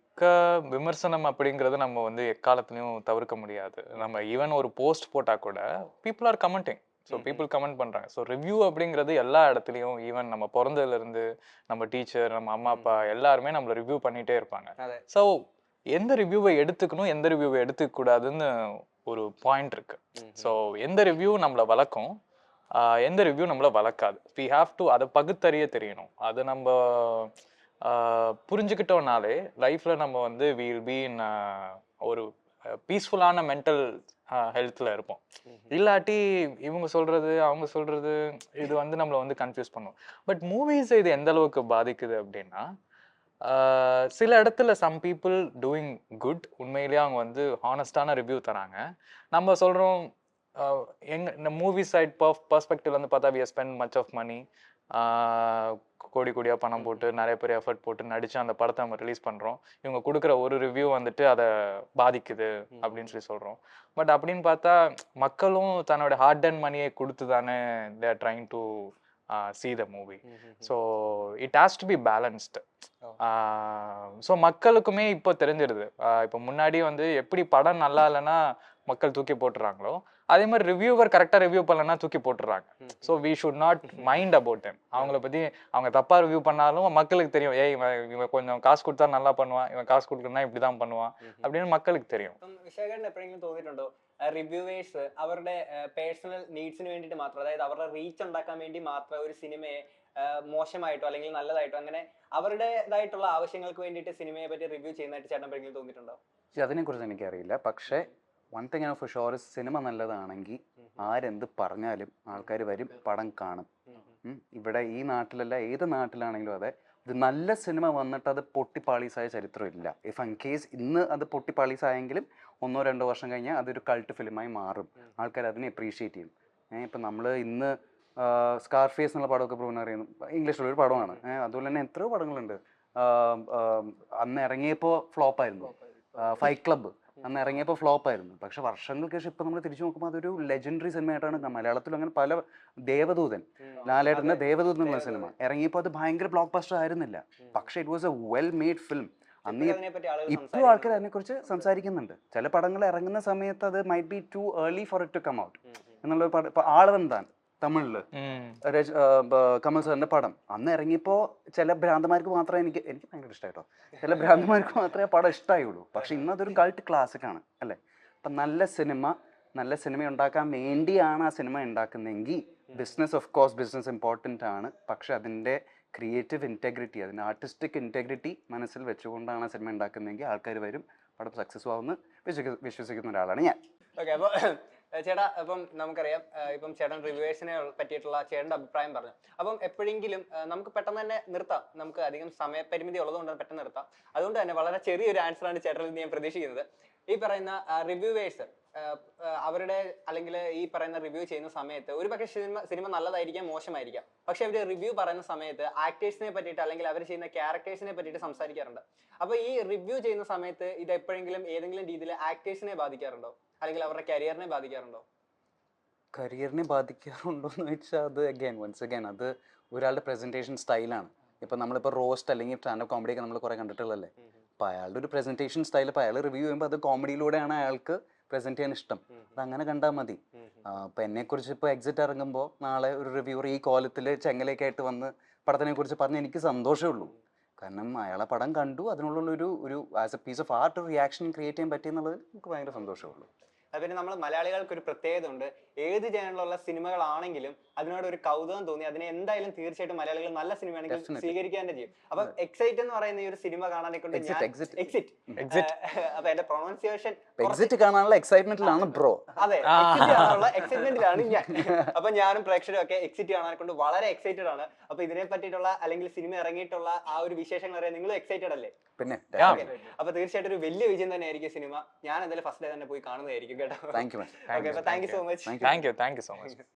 விமர்சனம் அப்படிங்கிறது நம்ம வந்து எக்காலத்துலயும் தவிர்க்க முடியாது. நம்ம ஈவன் ஒரு போஸ்ட் போட்டா கூட people are commenting. So people comment பண்றாங்க. ஸோ ரிவ்யூ அப்படிங்கிறது எல்லா இடத்துலையும், ஈவன் நம்ம பிறந்ததுல இருந்து நம்ம டீச்சர், நம்ம அம்மா அப்பா எல்லாருமே நம்மள ரிவ்யூ பண்ணிட்டே இருப்பாங்க. ஸோ எந்த ரிவ்யூவை எடுத்துக்கணும், எந்த ரிவ்யூவை எடுத்துக்க கூடாதுன்னு ஒரு பாயிண்ட் இருக்கு. ஸோ எந்த ரிவ்யூ நம்மளை வளர்க்கும், எந்த ரிவ்யூ நம்மளை வளர்க்காது. வி ஹாவ் டு அதை பகுத்தறிய தெரியணும். அது நம்ம புரிஞ்சுக்கிட்டோம்னாலே லைஃப்ல நம்ம வந்து வில் பி இன் ஒரு பீஸ்ஃபுல்லான மென்டல் ஹெல்த்ல இருப்போம். இல்லாட்டி இவங்க சொல்றது அவங்க சொல்றது இது வந்து நம்மளை வந்து கன்ஃபியூஸ் பண்ணும். பட் மூவிஸ் இது எந்த அளவுக்கு பாதிக்குது அப்படின்னா, சில இடத்துல சம் பீப்புள் டூயிங் குட், உண்மையிலேயே அவங்க வந்து ஹானஸ்டான ரிவ்யூ தராங்க. நம்ம சொல்றோம் இந்த மூவி சைட் பர்ஸ்பெக்டிவ்ல வந்து பார்த்தா we spend much of money, crore கோடியாக பணம் போட்டு நிறைய பேர் எஃபர்ட் போட்டு நடிச்சு அந்த படத்தை நம்ம ரிலீஸ் பண்ணுறோம். இவங்க கொடுக்குற ஒரு ரிவ்யூ வந்துட்டு அதை பாதிக்குது அப்படின்னு சொல்கிறோம். பட் அப்படின்னு பார்த்தா மக்களும் தன்னோட ஹார்ட் அண்ட் மணியை கொடுத்து தானே they are trying to see the movie. So it has to be balanced. So மக்களுக்குமே இப்போ தெரிஞ்சிடுது. இப்போ முன்னாடி வந்து எப்படி படம் நல்லா இல்லைன்னா மக்கள் தூக்கி போட்டுறாங்களோ, அதே மாதிரி ரிவ்யூவர் கரெக்டாக ரிவ்யூ பண்ணலன்னா தூக்கி போட்டுறாங்க. So we should not mind about them. அவங்கள பற்றி அவங்க தப்பாக ரிவ்யூ பண்ணாலும் மக்களுக்கு தெரியும், ஏய் இவன் கொஞ்சம் காசு கொடுத்தா நல்லா பண்ணுவான், இவன் காசு கொடுக்கணும்னா இப்படி தான் பண்ணுவான் அப்படின்னு மக்களுக்கு தெரியும். വിശേഖരൻ എപ്പോഴെങ്കിലും തോന്നിയിട്ടുണ്ടോ റിവ്യൂവേഴ്സ് അവരുടെ പേഴ്സണൽ നീഡ്സിന് വേണ്ടിയിട്ട് മാത്രം, അതായത് അവരുടെ റീച്ച് ഉണ്ടാക്കാൻ വേണ്ടി മാത്രം ഒരു സിനിമയെ മോശമായിട്ടോ അല്ലെങ്കിൽ നല്ലതായിട്ടോ അങ്ങനെ അവരുടേതായിട്ടുള്ള ആവശ്യങ്ങൾക്ക് വേണ്ടിയിട്ട് സിനിമയെ പറ്റി റിവ്യൂ ചെയ്യുന്നതായിട്ട് ചേട്ടൻ എപ്പോഴെങ്കിലും തോന്നിയിട്ടുണ്ടോ? അതിനെക്കുറിച്ച് എനിക്കറിയില്ല. പക്ഷേ one thing for sure, cinema നല്ലതാണെങ്കിൽ ആരെന്ത് പറഞ്ഞാലും ആൾക്കാർ വരും, പടം കാണും. ഇവിടെ ഈ നാട്ടിലല്ല, ഏത് നാട്ടിലാണെങ്കിലും അതെ, ഒരു നല്ല സിനിമ വന്നിട്ട് അത് പൊട്ടിപ്പാളീസായ ചരിത്രമില്ല. ഇഫ് ഇൻ കേസ് ഇന്ന് അത് പൊട്ടിപ്പാളീസായെങ്കിലും 1-2 വർഷം കഴിഞ്ഞാൽ അതൊരു കൾട്ട് ഫിലിമായി മാറും. ആൾക്കാർ അതിനെ അപ്രീഷിയേറ്റ് ചെയ്യും. ഇപ്പം നമ്മൾ ഇന്ന് സ്കാർഫേസ് എന്നുള്ള പടമൊക്കെ പ്രൂവൻ അറിയുന്നു, ഇംഗ്ലീഷിലൊരു പടമാണ്. അതുപോലെ തന്നെ എത്രയോ പടങ്ങളുണ്ട്. അന്ന് ഇറങ്ങിയപ്പോൾ ഫ്ലോപ്പായിരുന്നു. ഫൈറ്റ് ക്ലബ്ബ് അന്ന് ഇറങ്ങിയപ്പോൾ ഫ്ലോപ്പായിരുന്നു. പക്ഷെ വർഷങ്ങൾക്ക് ശേഷം ഇപ്പം നമ്മൾ തിരിച്ചു നോക്കുമ്പോൾ അതൊരു ലെജൻഡറി സിനിമയായിട്ടാണ്. മലയാളത്തിൽ അങ്ങനെ പല ദേവദൂതൻ, ലാലേട്ടൻ്റെ ദേവദൂതൻ എന്നുള്ള സിനിമ ഇറങ്ങിയപ്പോൾ അത് ഭയങ്കര ബ്ലോക്ക് ബസ്റ്റർ ആയിരുന്നില്ല. പക്ഷെ it was A well made film. അന്ന് ഇപ്പോൾ ആൾക്കാർ അതിനെക്കുറിച്ച് സംസാരിക്കുന്നുണ്ട്. ചില പടങ്ങൾ ഇറങ്ങുന്ന സമയത്ത് അത് might be too early for it to come out എന്നുള്ള പടം. ഇപ്പോൾ ആളവന്താൻ തമിഴില് കമൽ സാറിന്റെ പടം അന്ന് ഇറങ്ങിയപ്പോൾ ചില ഭ്രാന്തമാർക്ക് മാത്രമേ എനിക്ക് ഭയങ്കര ഇഷ്ടമായിട്ടോ, ചില ഭ്രാന്തമാർക്ക് മാത്രമേ ആ പടം ഇഷ്ടമായുള്ളൂ. പക്ഷെ ഇന്ന് അതൊരു കൾട്ട് ക്ലാസിക്കാണ് അല്ലേ. അപ്പം നല്ല സിനിമ ഉണ്ടാക്കാൻ വേണ്ടിയാണ് ആ സിനിമ ഉണ്ടാക്കുന്നതെങ്കിൽ business, of course business important ആണ്. പക്ഷെ അതിൻ്റെ ക്രിയേറ്റീവ് ഇൻറ്റഗ്രിറ്റി, അതിൻ്റെ ആർട്ടിസ്റ്റിക് ഇൻറ്റഗ്രിറ്റി മനസ്സിൽ വെച്ചുകൊണ്ടാണ് ആ സിനിമ ഉണ്ടാക്കുന്നതെങ്കിൽ ആൾക്കാർ വരും, പടം സക്സസ് ആവുമെന്ന് വിശ്വസിക്കുന്ന ഒരാളാണ് ഞാൻ. ഓക്കെ, അപ്പോൾ ചേട്ടാ, അപ്പം നമുക്കറിയാം ഇപ്പം ചേട്ടൻ റിവ്യൂവേഴ്സിനെ പറ്റിയിട്ടുള്ള ചേട്ടൻ്റെ അഭിപ്രായം പറഞ്ഞു. അപ്പം എപ്പോഴെങ്കിലും നമുക്ക് പെട്ടെന്ന് തന്നെ നിർത്താം, നമുക്ക് അധികം സമയപരിമിതി ഉള്ളതുകൊണ്ട് പെട്ടെന്ന് നിർത്താം. അതുകൊണ്ട് തന്നെ വളരെ ചെറിയൊരു ആൻസറാണ് ചേട്ടനിൽ നിന്ന് ഞാൻ പ്രതീക്ഷിക്കുന്നത്. ഈ പറയുന്ന റിവ്യൂവേഴ്സ് അവരുടെ അല്ലെങ്കിൽ ഈ പറയുന്ന റിവ്യൂ ചെയ്യുന്ന സമയത്ത് ഒരു പക്ഷേ സിനിമ നല്ലതായിരിക്കാം, മോശമായിരിക്കാം. പക്ഷെ അവർ റിവ്യൂ പറയുന്ന സമയത്ത് ആക്ടേഴ്സിനെ പറ്റിയിട്ട് അല്ലെങ്കിൽ അവർ ചെയ്യുന്ന ക്യാരക്ടേഴ്സിനെ പറ്റിയിട്ട് സംസാരിക്കാറുണ്ട്. അപ്പോൾ ഈ റിവ്യൂ ചെയ്യുന്ന സമയത്ത് ഇത് എപ്പോഴെങ്കിലും ഏതെങ്കിലും രീതിയിൽ ആക്ടേഴ്സിനെ ബാധിക്കാറുണ്ടോ അല്ലെങ്കിൽ അവരുടെ കരിയറിനെ ബാധിക്കാറുണ്ടോ? കരിയറിനെ ബാധിക്കാറുണ്ടോ എന്ന് വെച്ചാൽ അത് വൺസ് അഗൈൻ അത് ഒരാളുടെ പ്രസൻറ്റേഷൻ സ്റ്റൈലാണ്. ഇപ്പം നമ്മളിപ്പോൾ റോസ്റ്റ് അല്ലെങ്കിൽ സ്റ്റാൻഡപ്പ് കോമഡിയൊക്കെ നമ്മൾ കുറേ കണ്ടിട്ടുള്ളതല്ലേ. അപ്പോൾ അയാളുടെ ഒരു പ്രസൻറ്റേഷൻ സ്റ്റൈൽ, ഇപ്പോൾ അയാൾ റിവ്യൂ ചെയ്യുമ്പോൾ അത് കോമഡിയിലൂടെയാണ് അയാൾക്ക് പ്രസൻറ്റ് ചെയ്യാൻ ഇഷ്ടം. അതങ്ങനെ കണ്ടാൽ മതി. അപ്പോൾ എന്നെക്കുറിച്ച് ഇപ്പോൾ എക്സിറ്റ് ഇറങ്ങുമ്പോൾ നാളെ ഒരു റിവ്യൂവർ ഈ കോലത്തിൽ ചെങ്ങലയൊക്കെ ആയിട്ട് വന്ന് പടത്തിനെക്കുറിച്ച് പറഞ്ഞ് എനിക്ക് സന്തോഷമേ ഉള്ളൂ. കാരണം അയാളെ പടം കണ്ടു, അതിനുള്ളൊരു as a piece of art ഒരു റിയാക്ഷൻ ക്രിയേറ്റ് ചെയ്യാൻ പറ്റിയെന്നുള്ളത് എനിക്ക് ഭയങ്കര സന്തോഷമേ ഉള്ളൂ. അതുപോലെ നമ്മൾ മലയാളികൾക്ക് ഒരു പ്രത്യേകത ഉണ്ട്. ഏത് ജനറിലുള്ള സിനിമകളാണെങ്കിലും അതിനോട് ഒരു കൗതുകം തോന്നി അതിനെ എന്തായാലും തീർച്ചയായിട്ടും മലയാളികൾ നല്ല സിനിമയാണെങ്കിൽ Definitely. സ്വീകരിക്കാൻ തന്നെ ചെയ്യും. അപ്പൊ എക്സൈറ്റ് എന്ന് പറയുന്ന ഈ ഒരു സിനിമ കാണാനെ കൊണ്ട് Exit, ഞാൻ Exit. എക്സിറ്റ് അപ്പൊ എന്റെ പ്രൊണൗൺസിയേഷൻ എക്സിറ്റ് കാണാനുള്ള എക്സൈറ്റ്മെന്റിലാണ് ബ്രോ. അതെ എക്സിറ്റ് കാണാനുള്ള എക്സൈറ്റ്മെന്റിലാണ് ഞാൻ. അപ്പൊ ഞാനും പ്രേക്ഷകരും ഒക്കെ എക്സിറ്റ് കാണാനെ കൊണ്ട് വളരെ എക്സൈറ്റഡ് ആണ്. അപ്പൊ ഇതിനെ പറ്റിയിട്ടുള്ള അല്ലെങ്കിൽ സിനിമ ഇറങ്ങിയിട്ടുള്ള ആ ഒരു വിശേഷങ്ങൾ അറിയാൻ നിങ്ങൾ എക്സൈറ്റഡ് അല്ലേ? പിന്നെ Okay. അപ്പൊ തീർച്ചയായിട്ടും ഒരു വലിയ വിജയം തന്നെ ആയിരിക്കും സിനിമ. ഞാൻ എന്തായാലും ഫസ്റ്റ് ഡേ തന്നെ പോയി കാണുന്നതായിരിക്കും കേട്ടോ. Thank you. ഓക്കെ, അപ്പൊ thank you so much. Thank you so much.